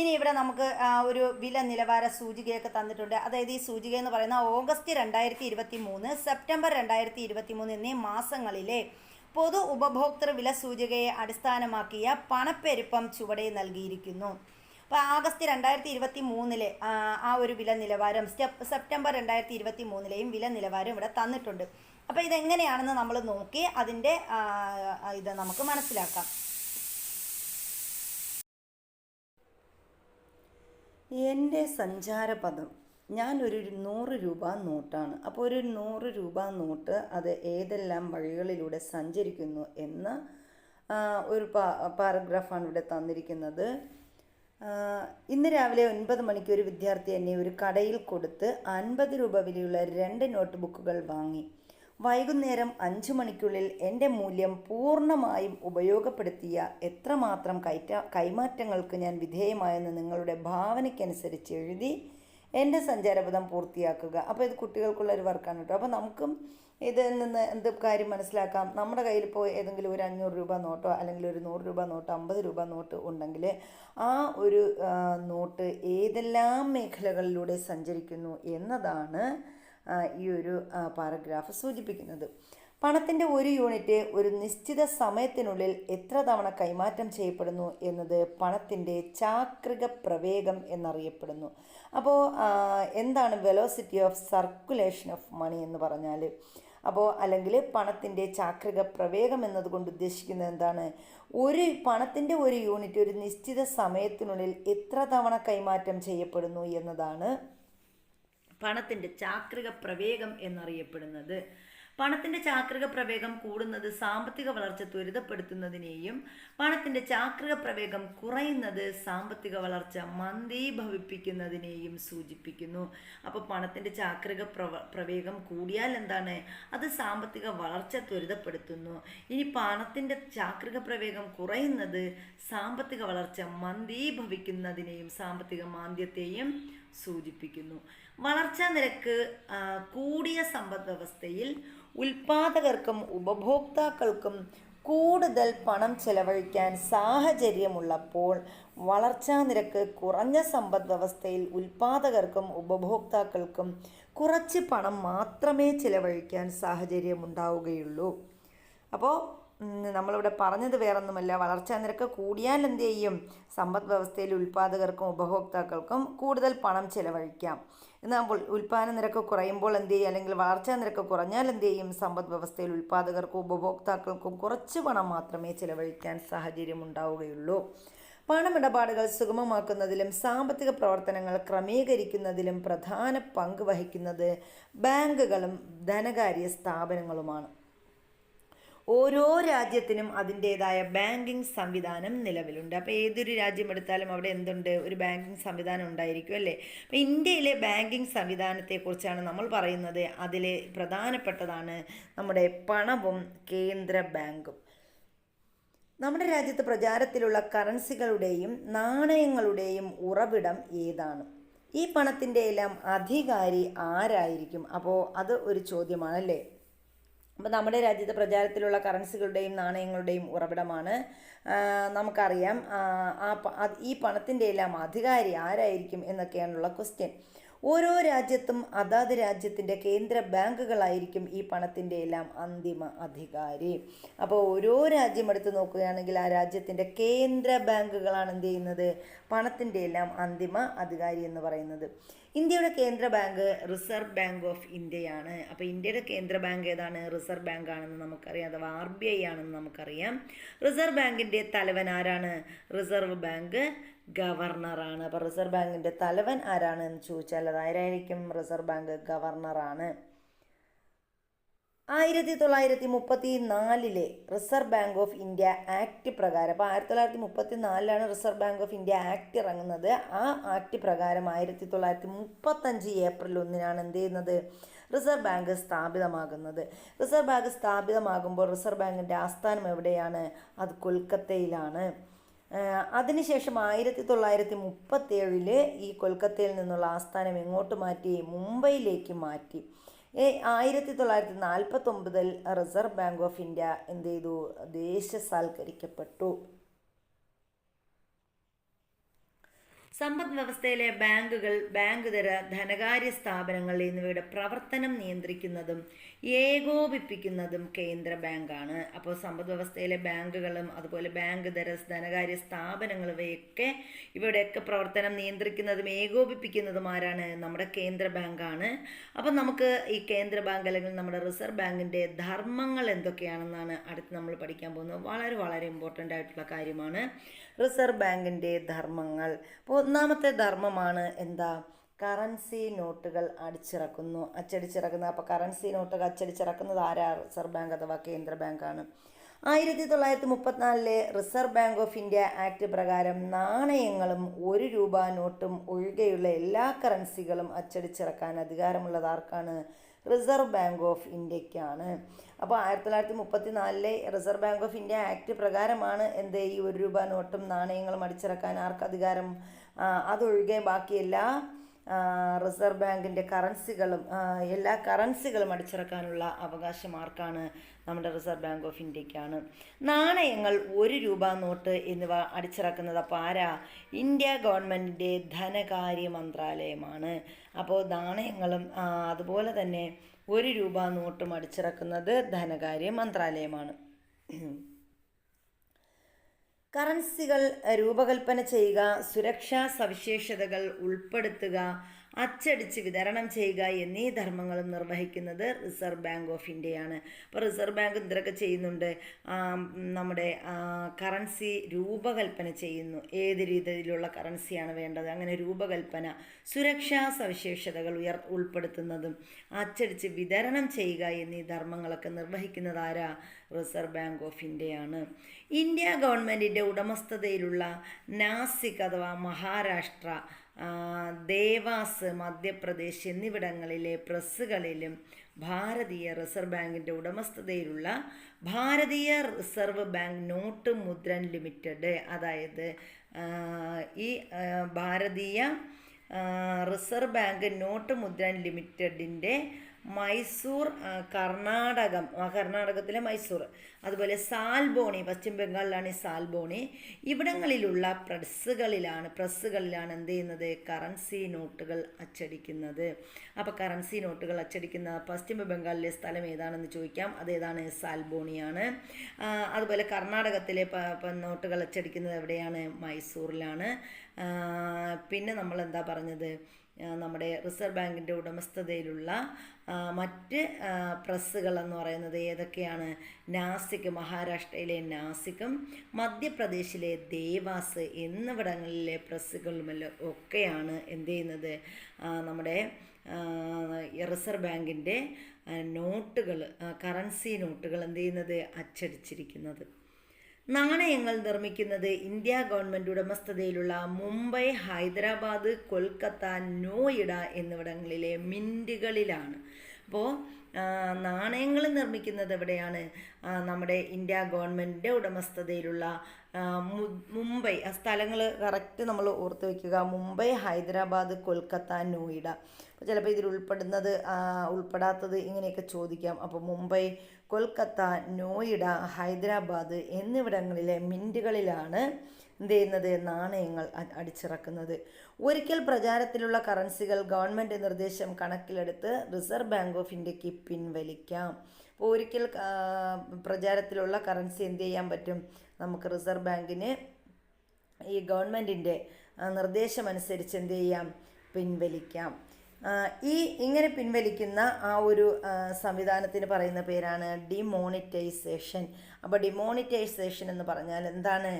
ഇനി ഇവിടെ നമുക്ക് ഒരു വില നിലവാര സൂചികയൊക്കെ തന്നിട്ടുണ്ട്. അതായത് ഈ സൂചിക എന്ന് പറയുന്ന ഓഗസ്റ്റ് 2023, സെപ്റ്റംബർ 2023 എന്നീ മാസങ്ങളിലെ പൊതു ഉപഭോക്തൃ വില സൂചികയെ അടിസ്ഥാനമാക്കിയ പണപ്പെരുപ്പം ചുവടെ നൽകിയിരിക്കുന്നു. അപ്പോൾ ആഗസ്റ്റ് 2023 ആ ഒരു വില നിലവാരം, സെപ്റ്റംബർ 2023 വില നിലവാരം ഇവിടെ തന്നിട്ടുണ്ട്. അപ്പോൾ ഇതെങ്ങനെയാണെന്ന് നമ്മൾ നോക്കി അതിൻ്റെ ഇത് നമുക്ക് മനസ്സിലാക്കാം. എൻ്റെ സഞ്ചാരപഥം, ഞാനൊരു 100 രൂപ നോട്ടാണ്. അപ്പോൾ ഒരു 100 രൂപ നോട്ട് അത് ഏതെല്ലാം വഴികളിലൂടെ സഞ്ചരിക്കുന്നു എന്ന ഒരു പാരഗ്രാഫാണ് ഇവിടെ തന്നിരിക്കുന്നത്. ഇന്ന് രാവിലെ 9 മണിക്ക് ഒരു വിദ്യാർത്ഥി എന്നെ ഒരു കടയിൽ കൊടുത്ത് 50 രൂപ വിലയുള്ള 2 നോട്ട് ബുക്കുകൾ വാങ്ങി. വൈകുന്നേരം 5 മണിക്കുള്ളിൽ എൻ്റെ മൂല്യം പൂർണ്ണമായും ഉപയോഗപ്പെടുത്തിയ എത്രമാത്രം കൈമാറ്റങ്ങൾക്ക് ഞാൻ വിധേയമായെന്ന് നിങ്ങളുടെ ഭാവനയ്ക്കനുസരിച്ച് എഴുതി എൻ്റെ സഞ്ചാരപഥം പൂർത്തിയാക്കുക. അപ്പോൾ ഇത് കുട്ടികൾക്കുള്ള ഒരു വർക്കാണ് കേട്ടോ. അപ്പോൾ നമുക്കും ഇതിൽ നിന്ന് എന്ത് കാര്യം മനസ്സിലാക്കാം? നമ്മുടെ കയ്യിൽ ഇപ്പോൾ ഏതെങ്കിലും ഒരു 500 രൂപ നോട്ടോ അല്ലെങ്കിൽ ഒരു 100 രൂപ നോട്ടോ 50 രൂപ നോട്ട് ഉണ്ടെങ്കിൽ ആ ഒരു നോട്ട് ഏതെല്ലാം മേഖലകളിലൂടെ സഞ്ചരിക്കുന്നു എന്നതാണ് ഈ ഒരു പാരഗ്രാഫ് സൂചിപ്പിക്കുന്നത്. പണത്തിൻ്റെ ഒരു യൂണിറ്റ് ഒരു നിശ്ചിത സമയത്തിനുള്ളിൽ എത്ര തവണ കൈമാറ്റം ചെയ്യപ്പെടുന്നു എന്നത് പണത്തിൻ്റെ ചാക്രിക പ്രവേഗം എന്നറിയപ്പെടുന്നു. അപ്പോൾ എന്താണ് velocity of circulation of money എന്ന് പറഞ്ഞാൽ? അപ്പോൾ അല്ലെങ്കിൽ പണത്തിൻ്റെ ചാക്രിക പ്രവേഗം എന്നതുകൊണ്ട് ഉദ്ദേശിക്കുന്നത് എന്താണ്? പണത്തിൻ്റെ ഒരു യൂണിറ്റ് ഒരു നിശ്ചിത സമയത്തിനുള്ളിൽ എത്ര തവണ കൈമാറ്റം ചെയ്യപ്പെടുന്നു എന്നതാണ് പണത്തിൻ്റെ ചാക്രിക പ്രവേഗം എന്നറിയപ്പെടുന്നത്. പണത്തിൻ്റെ ചാക്രിക പ്രവേഗം കൂടുന്നത് സാമ്പത്തിക വളർച്ച ത്വരിതപ്പെടുത്തുന്നതിനെയും പണത്തിൻ്റെ ചാക്രിക പ്രവേഗം കുറയുന്നത് സാമ്പത്തിക വളർച്ച മന്ദീഭവിപ്പിക്കുന്നതിനെയും സൂചിപ്പിക്കുന്നു. അപ്പോൾ പണത്തിൻ്റെ ചാക്രിക പ്രവേഗം കൂടിയാൽ എന്താണ്? അത് സാമ്പത്തിക വളർച്ച ത്വരിതപ്പെടുത്തുന്നു. ഇനി പണത്തിൻ്റെ ചാക്രിക പ്രവേഗം കുറയുന്നത് സാമ്പത്തിക വളർച്ച മന്ദീഭവിക്കുന്നതിനെയും സാമ്പത്തിക മാന്ദ്യത്തെയും സൂചിപ്പിക്കുന്നു. വളർച്ചാ നിരക്ക് കൂടിയ സമ്പദ് വ്യവസ്ഥയിൽ ഉൽപാദകർക്കും ഉപഭോക്താക്കൾക്കും കൂടുതൽ പണം ചെലവഴിക്കാൻ സാഹചര്യമുള്ളപ്പോൾ വളർച്ചാ നിരക്ക് കുറഞ്ഞ സമ്പദ് വ്യവസ്ഥയിൽ ഉൽപാദകർക്കും ഉപഭോക്താക്കൾക്കും കുറച്ച് പണം മാത്രമേ ചെലവഴിക്കാൻ സാഹചര്യമുണ്ടാവുകയുള്ളൂ. അപ്പോൾ നമ്മളിവിടെ പറഞ്ഞത് വേറൊന്നുമല്ല, വളർച്ചാ നിരക്ക് കൂടിയാൽ എന്ത് ചെയ്യും? സമ്പദ് വ്യവസ്ഥയിൽ ഉൽപാദകർക്കും ഉപഭോക്താക്കൾക്കും കൂടുതൽ പണം ചെലവഴിക്കാം. എന്നാൽ ഉൽപ്പാദന നിരക്ക് കുറയുമ്പോൾ എന്ത് ചെയ്യും? അല്ലെങ്കിൽ വളർച്ചാ നിരക്ക് കുറഞ്ഞാൽ എന്ത് ചെയ്യും? സമ്പദ് വ്യവസ്ഥയിൽ ഉൽപാദകർക്കും ഉപഭോക്താക്കൾക്കും കുറച്ച് പണം മാത്രമേ ചെലവഴിക്കാൻ സാഹചര്യം ഉണ്ടാവുകയുള്ളൂ. പണമിടപാടുകൾ സുഗമമാക്കുന്നതിലും സാമ്പത്തിക പ്രവർത്തനങ്ങൾ ക്രമീകരിക്കുന്നതിലും പ്രധാന പങ്ക് വഹിക്കുന്നത് ബാങ്കുകളും ധനകാര്യ സ്ഥാപനങ്ങളുമാണ്. ഓരോ രാജ്യത്തിനും അതിൻ്റേതായ ബാങ്കിങ് സംവിധാനം നിലവിലുണ്ട്. അപ്പോൾ ഏതൊരു രാജ്യം എടുത്താലും അവിടെ എന്തുണ്ട്? ഒരു ബാങ്കിങ് സംവിധാനം ഉണ്ടായിരിക്കും അല്ലേ? അപ്പോൾ ഇന്ത്യയിലെ ബാങ്കിങ് സംവിധാനത്തെക്കുറിച്ചാണ് നമ്മൾ പറയുന്നത്. അതിൽ പ്രധാനപ്പെട്ടതാണ് നമ്മുടെ പണവും കേന്ദ്ര ബാങ്കും. നമ്മുടെ രാജ്യത്ത് പ്രചാരത്തിലുള്ള കറൻസികളുടെയും നാണയങ്ങളുടെയും ഉറവിടം ഏതാണ്? ഈ പണത്തിൻ്റെ എല്ലാം അധികാരി ആരായിരിക്കും? അപ്പോൾ അത് ഒരു ചോദ്യമാണല്ലേ. അപ്പോൾ നമ്മുടെ രാജ്യത്ത് പ്രചാരത്തിലുള്ള കറൻസികളുടെയും നാണയങ്ങളുടെയും ഉറവിടമാണ് നമുക്കറിയാം. ഈ പണത്തിൻ്റെ എല്ലാം അധികാരി ആരായിരിക്കും എന്നൊക്കെയാണുള്ള ക്വസ്റ്റ്യൻ. ഓരോ രാജ്യത്തും അതാത് രാജ്യത്തിൻ്റെ കേന്ദ്ര ബാങ്കുകളായിരിക്കും ഈ പണത്തിൻ്റെ എല്ലാം അന്തിമ അധികാരി. അപ്പോൾ ഓരോ രാജ്യം എടുത്ത് നോക്കുകയാണെങ്കിൽ ആ രാജ്യത്തിൻ്റെ കേന്ദ്ര ബാങ്കുകളാണ് എന്ത് ചെയ്യുന്നത്? പണത്തിൻ്റെ എല്ലാം അന്തിമ അധികാരി എന്ന് പറയുന്നത്. ഇന്ത്യയുടെ കേന്ദ്ര ബാങ്ക് റിസർവ് ബാങ്ക് ഓഫ് ഇന്ത്യയാണ്. അപ്പോൾ ഇന്ത്യയുടെ കേന്ദ്ര ബാങ്ക് ഏതാണ്? റിസർവ് ബാങ്ക് ആണെന്ന് നമുക്കറിയാം, അഥവാ RBI ആണെന്ന് നമുക്കറിയാം. റിസർവ് ബാങ്കിൻ്റെ തലവൻ ആരാണ്? റിസർവ് ബാങ്ക് ഗവർണറാണ്. അപ്പോൾ റിസർവ് ബാങ്കിൻ്റെ തലവൻ ആരാണ് എന്ന് ചോദിച്ചാൽ അതാരായിരിക്കും? റിസർവ് ബാങ്ക് ഗവർണറാണ്. 1934 reserve bank of India act പ്രകാരം, അപ്പോൾ 1934 reserve bank of India act ഇറങ്ങുന്നത്. ആ ആക്ട് പ്രകാരം 1935 ഏപ്രിൽ 1 എന്ത് ചെയ്യുന്നത്? റിസർവ് ബാങ്ക് സ്ഥാപിതമാകുന്നത്. റിസർവ് ബാങ്ക് സ്ഥാപിതമാകുമ്പോൾ റിസർവ് ബാങ്കിൻ്റെ ആസ്ഥാനം എവിടെയാണ്? അത് കൊൽക്കത്തയിലാണ്. അതിനുശേഷം 1937 ഈ കൊൽക്കത്തയിൽ നിന്നുള്ള ആസ്ഥാനം എങ്ങോട്ട് മാറ്റി? മുംബൈയിലേക്ക് മാറ്റി. 1949 റിസർവ് ബാങ്ക് ഓഫ് ഇന്ത്യ എന്ത് ചെയ്തു? ദേശസാൽക്കരിക്കപ്പെട്ടു. സമ്പദ് വ്യവസ്ഥയിലെ ബാങ്കുകൾ, ബാങ്കുതര ധനകാര്യ സ്ഥാപനങ്ങൾ എന്നിവയുടെ പ്രവർത്തനം നിയന്ത്രിക്കുന്നതും ഏകോപിപ്പിക്കുന്നതും കേന്ദ്ര ബാങ്കാണ്. അപ്പോൾ സമ്പദ് വ്യവസ്ഥയിലെ ബാങ്കുകളും അതുപോലെ ബാങ്കുതര ധനകാര്യ സ്ഥാപനങ്ങൾ ഇവയുടെയൊക്കെ പ്രവർത്തനം നിയന്ത്രിക്കുന്നതും ഏകോപിപ്പിക്കുന്നതും ആരാണ്? നമ്മുടെ കേന്ദ്ര ബാങ്കാണ്. അപ്പം നമുക്ക് ഈ കേന്ദ്ര ബാങ്ക് അല്ലെങ്കിൽ നമ്മുടെ റിസർവ് ബാങ്കിൻ്റെ ധർമ്മങ്ങൾ എന്തൊക്കെയാണെന്നാണ് അടുത്ത് നമ്മൾ പഠിക്കാൻ പോകുന്നത്. വളരെ വളരെ ഇമ്പോർട്ടൻ്റ് ആയിട്ടുള്ള കാര്യമാണ് റിസർവ് ബാങ്കിൻ്റെ ധർമ്മങ്ങൾ. അപ്പോൾ ഒന്നാമത്തെ ധർമ്മമാണ് എന്താ? കറൻസി നോട്ടുകൾ അച്ചടിച്ചിറക്കുന്നു. അപ്പോൾ കറൻസി നോട്ടുകൾ അച്ചടിച്ചിറക്കുന്നത് ആരാ? റിസർവ് ബാങ്ക് അഥവാ കേന്ദ്ര ബാങ്കാണ്. 1934 reserve bank of India act പ്രകാരം നാണയങ്ങളും 1 രൂപ നോട്ടും ഒഴികെയുള്ള എല്ലാ കറൻസികളും അച്ചടിച്ചിറക്കാൻ അധികാരമുള്ളത് ആർക്കാണ്? റിസർവ് ബാങ്ക് ഓഫ് ഇന്ത്യക്കാണ്. അപ്പോൾ 1934 reserve bank of India act പ്രകാരമാണ് ഈ 1 രൂപ നോട്ടും നാണയങ്ങളും അടിച്ചിറക്കാൻ ആർക്ക് അധികാരം? അതൊഴികെ ബാക്കി എല്ലാ റിസർവ് ബാങ്കിൻ്റെ എല്ലാ കറൻസികളും അടിച്ചിറക്കാനുള്ള അവകാശം ആർക്കാണ്? നമ്മുടെ റിസർവ് ബാങ്ക് ഓഫ് ഇന്ത്യക്കാണ്. നാണയങ്ങൾ 1 രൂപ നോട്ട് എന്നിവ അടിച്ചിറക്കുന്നത് അപ്പോൾ ആരാ? ഇന്ത്യ ഗവൺമെൻറ്റിൻ്റെ ധനകാര്യ മന്ത്രാലയമാണ്. അപ്പോൾ നാണയങ്ങളും അതുപോലെ തന്നെ 1 രൂപ നോട്ടും അടിച്ചിറക്കുന്നത് ധനകാര്യ മന്ത്രാലയമാണ്. കറൻസികൾ രൂപകൽപ്പന ചെയ്യുക, സുരക്ഷാ സവിശേഷതകൾ ഉൾപ്പെടുത്തുക, അച്ചടിച്ച് വിതരണം ചെയ്യുക എന്നീ ധർമ്മങ്ങളും നിർവഹിക്കുന്നത് റിസർവ് ബാങ്ക് ഓഫ് ഇന്ത്യയാണ്. അപ്പോൾ റിസർവ് ബാങ്ക് എന്തൊക്കെ ചെയ്യുന്നുണ്ട്? നമ്മുടെ കറൻസി രൂപകൽപ്പന ചെയ്യുന്നു. ഏത് രീതിയിലുള്ള കറൻസിയാണ് വേണ്ടത്, അങ്ങനെ രൂപകൽപ്പന, സുരക്ഷാ സവിശേഷതകൾ ഉൾപ്പെടുത്തുന്നതും അച്ചടിച്ച് വിതരണം ചെയ്യുക എന്നീ ധർമ്മങ്ങളൊക്കെ നിർവഹിക്കുന്നത് ആരാ? റിസർവ് ബാങ്ക് ഓഫ് ഇന്ത്യയാണ്. ഇന്ത്യ ഗവൺമെൻറ്റിൻ്റെ ഉടമസ്ഥതയിലുള്ള നാസിക് അഥവാ മഹാരാഷ്ട്ര, ദേവാസ്, മധ്യപ്രദേശ് എന്നിവിടങ്ങളിലെ പ്രസ്സുകളിലും ഭാരതീയ റിസർവ് ബാങ്കിൻ്റെ ഉടമസ്ഥതയിലുള്ള ഭാരതീയ reserve bank note Mudran limited, അതായത് ഈ ഭാരതീയ reserve bank note Mudran ലിമിറ്റഡിൻ്റെ Mysore, കർണാടകത്തിലെ മൈസൂർ, അതുപോലെ സാൽബോണി, പശ്ചിമ ബംഗാളിലാണ് ഈ സാൽബോണി, ഇവിടങ്ങളിലുള്ള പ്രസ്സുകളിലാണ് എന്ത് ചെയ്യുന്നത്? കറൻസി നോട്ടുകൾ അച്ചടിക്കുന്നത്. അപ്പോൾ കറൻസി നോട്ടുകൾ അച്ചടിക്കുന്ന പശ്ചിമ ബംഗാളിലെ സ്ഥലം ഏതാണെന്ന് ചോദിക്കാം. അതേതാണ്? സാൽബോണിയാണ്. അതുപോലെ കർണാടകത്തിലെ നോട്ടുകൾ അച്ചടിക്കുന്നത് എവിടെയാണ്? മൈസൂറിലാണ്. പിന്നെ നമ്മൾ എന്താ പറഞ്ഞത്? നമ്മുടെ റിസർവ് ബാങ്കിൻ്റെ ഉടമസ്ഥതയിലുള്ള മറ്റ് പ്രസ്സുകൾ എന്ന് പറയുന്നത് ഏതൊക്കെയാണ്? നാസിക്, മഹാരാഷ്ട്രയിലെ നാസിക്കും മധ്യപ്രദേശിലെ ദേവാസ് എന്നിവിടങ്ങളിലെ പ്രസ്സുകളുമെല്ലാം ഒക്കെയാണ് എന്ത് ചെയ്യുന്നത്? നമ്മുടെ റിസർവ് ബാങ്കിൻ്റെ കറൻസി നോട്ടുകൾ എന്ത് ചെയ്യുന്നത്? അച്ചടിച്ചിരിക്കുന്നത്. നാണയങ്ങൾ നിർമ്മിക്കുന്നത് ഇന്ത്യ ഗവൺമെൻറ് ഉടമസ്ഥതയിലുള്ള മുംബൈ, ഹൈദരാബാദ്, കൊൽക്കത്ത, നോയിഡ എന്നിവിടങ്ങളിലെ മിൻറ്റുകളിലാണ്. അപ്പോൾ നാണയങ്ങൾ നിർമ്മിക്കുന്നത് എവിടെയാണ്? നമ്മുടെ ഇന്ത്യ ഗവൺമെൻറ്റിൻ്റെ ഉടമസ്ഥതയിലുള്ള മുംബൈ, ആ സ്ഥലങ്ങൾ കറക്റ്റ് നമ്മൾ ഓർത്ത് വയ്ക്കുക. മുംബൈ, ഹൈദരാബാദ്, കൊൽക്കത്ത, നോയിഡ. അപ്പോൾ ചിലപ്പോൾ ഇതിൽ ഉൾപ്പെടാത്തത് ഇങ്ങനെയൊക്കെ ചോദിക്കാം. അപ്പോൾ മുംബൈ, കൊൽക്കത്ത, നോയിഡ, ഹൈദരാബാദ് എന്നിവിടങ്ങളിലെ മിൻറ്റുകളിലാണ് എന്ത് ചെയ്യുന്നത്? നാണയങ്ങൾ അടിച്ചിറക്കുന്നത്. ഒരിക്കൽ പ്രചാരത്തിലുള്ള കറൻസികൾ ഗവൺമെൻറ് നിർദ്ദേശം കണക്കിലെടുത്ത് റിസർവ് ബാങ്ക് ഓഫ് ഇന്ത്യക്ക് പിൻവലിക്കാം. അപ്പോൾ ഒരിക്കൽ പ്രചാരത്തിലുള്ള കറൻസി എന്ത് ചെയ്യാൻ പറ്റും? നമുക്ക് റിസർവ് ബാങ്കിന് ഈ ഗവൺമെൻറ്റിൻ്റെ നിർദ്ദേശമനുസരിച്ച് എന്ത് ചെയ്യാം? പിൻവലിക്കാം. ഇങ്ങനെ പിൻവലിക്കുന്ന ആ ഒരു സംവിധാനത്തിന് പറയുന്ന പേരാണ് ഡിമോണിറ്റൈസേഷൻ. അപ്പോൾ ഡിമോണിറ്റൈസേഷൻ എന്ന് പറഞ്ഞാൽ എന്താണ്?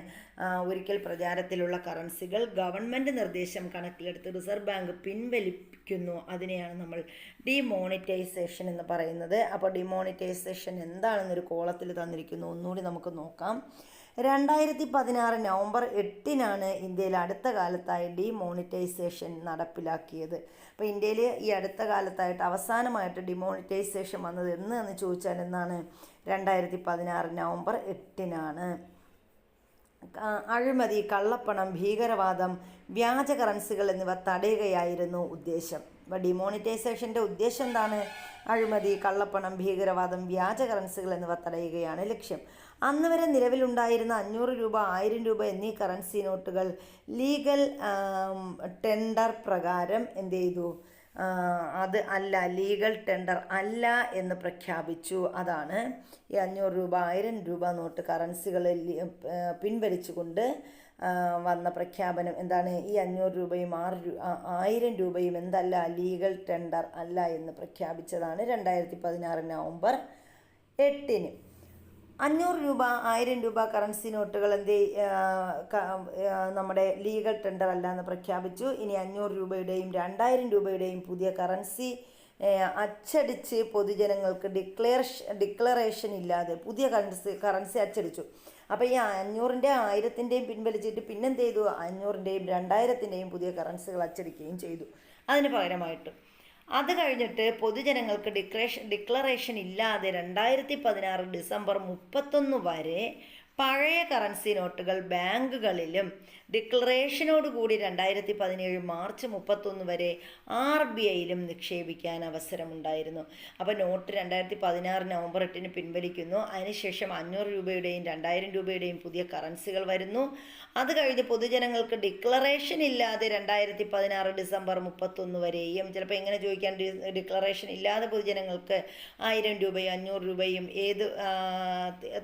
ഒരിക്കൽ പ്രചാരത്തിലുള്ള കറൻസികൾ ഗവൺമെൻറ് നിർദ്ദേശം കണക്കിലെടുത്ത് റിസർവ് ബാങ്ക് പിൻവലിക്കുന്നു. അതിനെയാണ് നമ്മൾ ഡിമോണിറ്റൈസേഷൻ എന്ന് പറയുന്നത്. അപ്പോൾ ഡിമോണിറ്റൈസേഷൻ എന്താണെന്നൊരു കോളത്തിൽ തന്നിരിക്കുന്നു. ഒന്നുകൂടി നമുക്ക് നോക്കാം. 2016 നവംബർ 8 ഇന്ത്യയിൽ അടുത്ത കാലത്തായി ഡിമോണിറ്റൈസേഷൻ നടപ്പിലാക്കിയത്. അപ്പോൾ ഇന്ത്യയിൽ ഈ അടുത്ത കാലത്തായിട്ട് അവസാനമായിട്ട് ഡിമോണിറ്റൈസേഷൻ വന്നത് എന്ന് ചോദിച്ചാൽ എന്നാണ്? 2016 നവംബർ 8. അഴിമതി, കള്ളപ്പണം, ഭീകരവാദം, വ്യാജ കറൻസികൾ എന്നിവ തടയുകയായിരുന്നു ഉദ്ദേശം. അപ്പോൾ ഡിമോണിറ്റൈസേഷൻ്റെ ഉദ്ദേശം എന്താണ്? അഴിമതി, കള്ളപ്പണം, ഭീകരവാദം, വ്യാജ കറൻസികൾ എന്നിവ തടയുകയാണ് ലക്ഷ്യം. അന്ന് വരെ നിലവിലുണ്ടായിരുന്ന 500 രൂപ, 1000 രൂപ എന്നീ കറൻസി നോട്ടുകൾ ലീഗൽ ടെൻഡർ പ്രകാരം എന്ത് ചെയ്തു? അത് അല്ല, ലീഗൽ ടെൻഡർ അല്ല എന്ന് പ്രഖ്യാപിച്ചു. അതാണ് ഈ 500 രൂപ, 1000 രൂപ നോട്ട് കറൻസികൾ പിൻവലിച്ചുകൊണ്ട് വന്ന പ്രഖ്യാപനം. എന്താണ്? ഈ 500 രൂപയും 1000 രൂപയും എന്തല്ല? ലീഗൽ ടെൻഡർ അല്ല എന്ന് പ്രഖ്യാപിച്ചതാണ് 2016 നവംബർ 8-ന്. 500 രൂപ, 1000 രൂപ കറൻസി നോട്ടുകൾ നമ്മുടെ ലീഗൽ ടെൻഡർ അല്ല എന്ന് പ്രഖ്യാപിച്ചു. ഇനി 500 രൂപയുടെയും 2000 രൂപയുടെയും പുതിയ കറൻസി അച്ചടിച്ച് പൊതുജനങ്ങൾക്ക് ഡിക്ലറേഷൻ ഇല്ലാതെ പുതിയ കറൻസി അച്ചടിച്ചു. അപ്പോൾ ഈ 500-ൻ്റെയും 1000-ൻ്റെയും പിൻവലിച്ചിട്ട് പിന്നെന്ത് ചെയ്തു? 500-ൻ്റെയും 2000-ൻ്റെയും പുതിയ കറൻസികൾ അച്ചടിക്കുകയും ചെയ്തു അതിന് പകരമായിട്ട്. അത് കഴിഞ്ഞിട്ട് പൊതുജനങ്ങൾക്ക് ഡിക്ലറേഷൻ ഇല്ലാതെ 2016 ഡിസംബർ 31 വരെ പഴയ കറൻസി നോട്ടുകൾ ബാങ്കുകളിലും ഡിക്ലറേഷനോടുകൂടി 2017 മാർച്ച് 31 വരെ RBIയിലും നിക്ഷേപിക്കാൻ അവസരമുണ്ടായിരുന്നു. അപ്പോൾ നോട്ട് 2016 നവംബർ 8-ന് പിൻവലിക്കുന്നു. അതിനുശേഷം 500 രൂപയുടെയും 2000 രൂപയുടെയും പുതിയ കറൻസികൾ വരുന്നു. അത് കഴിഞ്ഞ് പൊതുജനങ്ങൾക്ക് ഡിക്ലറേഷൻ ഇല്ലാതെ 2016 ഡിസംബർ 31 വരെയും, ചിലപ്പോൾ എങ്ങനെ ചോദിക്കാൻ, ഡിക്ലറേഷൻ ഇല്ലാതെ പൊതുജനങ്ങൾക്ക് 1000 രൂപയും 500 രൂപയും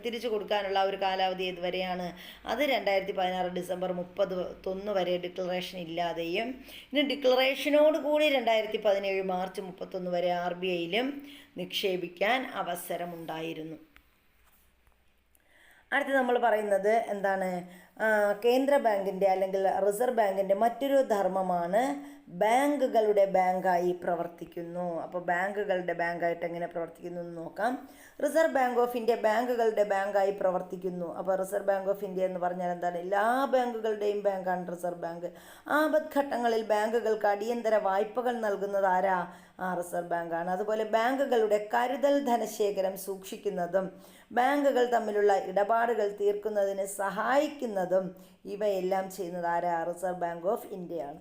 തിരിച്ചു കൊടുക്കാനുള്ള ഒരു കാലാവധി ഏതുവരെയാണ്? അത് 2016 ഡിസംബർ 31 വരെ ഡിക്ലറേഷൻ ഇല്ലാതെയും, ഇനി ഡിക്ലറേഷനോടുകൂടി 2017 മാർച്ച് 31 വരെ RBIയിലും നിക്ഷേപിക്കാൻ അവസരമുണ്ടായിരുന്നു. അടുത്ത് നമ്മൾ പറയുന്നത് എന്താണ്? കേന്ദ്ര ബാങ്കിൻ്റെ അല്ലെങ്കിൽ റിസർവ് ബാങ്കിൻ്റെ മറ്റൊരു ധർമ്മമാണ് ബാങ്കുകളുടെ ബാങ്കായി പ്രവർത്തിക്കുന്നു. അപ്പോൾ ബാങ്കുകളുടെ ബാങ്കായിട്ട് എങ്ങനെ പ്രവർത്തിക്കുന്നു എന്ന് നോക്കാം. റിസർവ് ബാങ്ക് ഓഫ് ഇന്ത്യ ബാങ്കുകളുടെ ബാങ്കായി പ്രവർത്തിക്കുന്നു. അപ്പോൾ റിസർവ് ബാങ്ക് ഓഫ് ഇന്ത്യ എന്ന് പറഞ്ഞാൽ എന്താണ്? എല്ലാ ബാങ്കുകളുടെയും ബാങ്കാണ് റിസർവ് ബാങ്ക്. ആപത്ഘട്ടങ്ങളിൽ ബാങ്കുകൾക്ക് അടിയന്തര വായ്പകൾ നൽകുന്നത് ആരാ? റിസർവ് ബാങ്കാണ്. അതുപോലെ ബാങ്കുകളുടെ കരുതൽ ധനശേഖരം സൂക്ഷിക്കുന്നതും ബാങ്കുകൾ തമ്മിലുള്ള ഇടപാടുകൾ തീർക്കുന്നതിന് സഹായിക്കുന്നതും ഇവയെല്ലാം ചെയ്യുന്നത് ആരാ? റിസർവ് ബാങ്ക് ഓഫ് ഇന്ത്യയാണ്.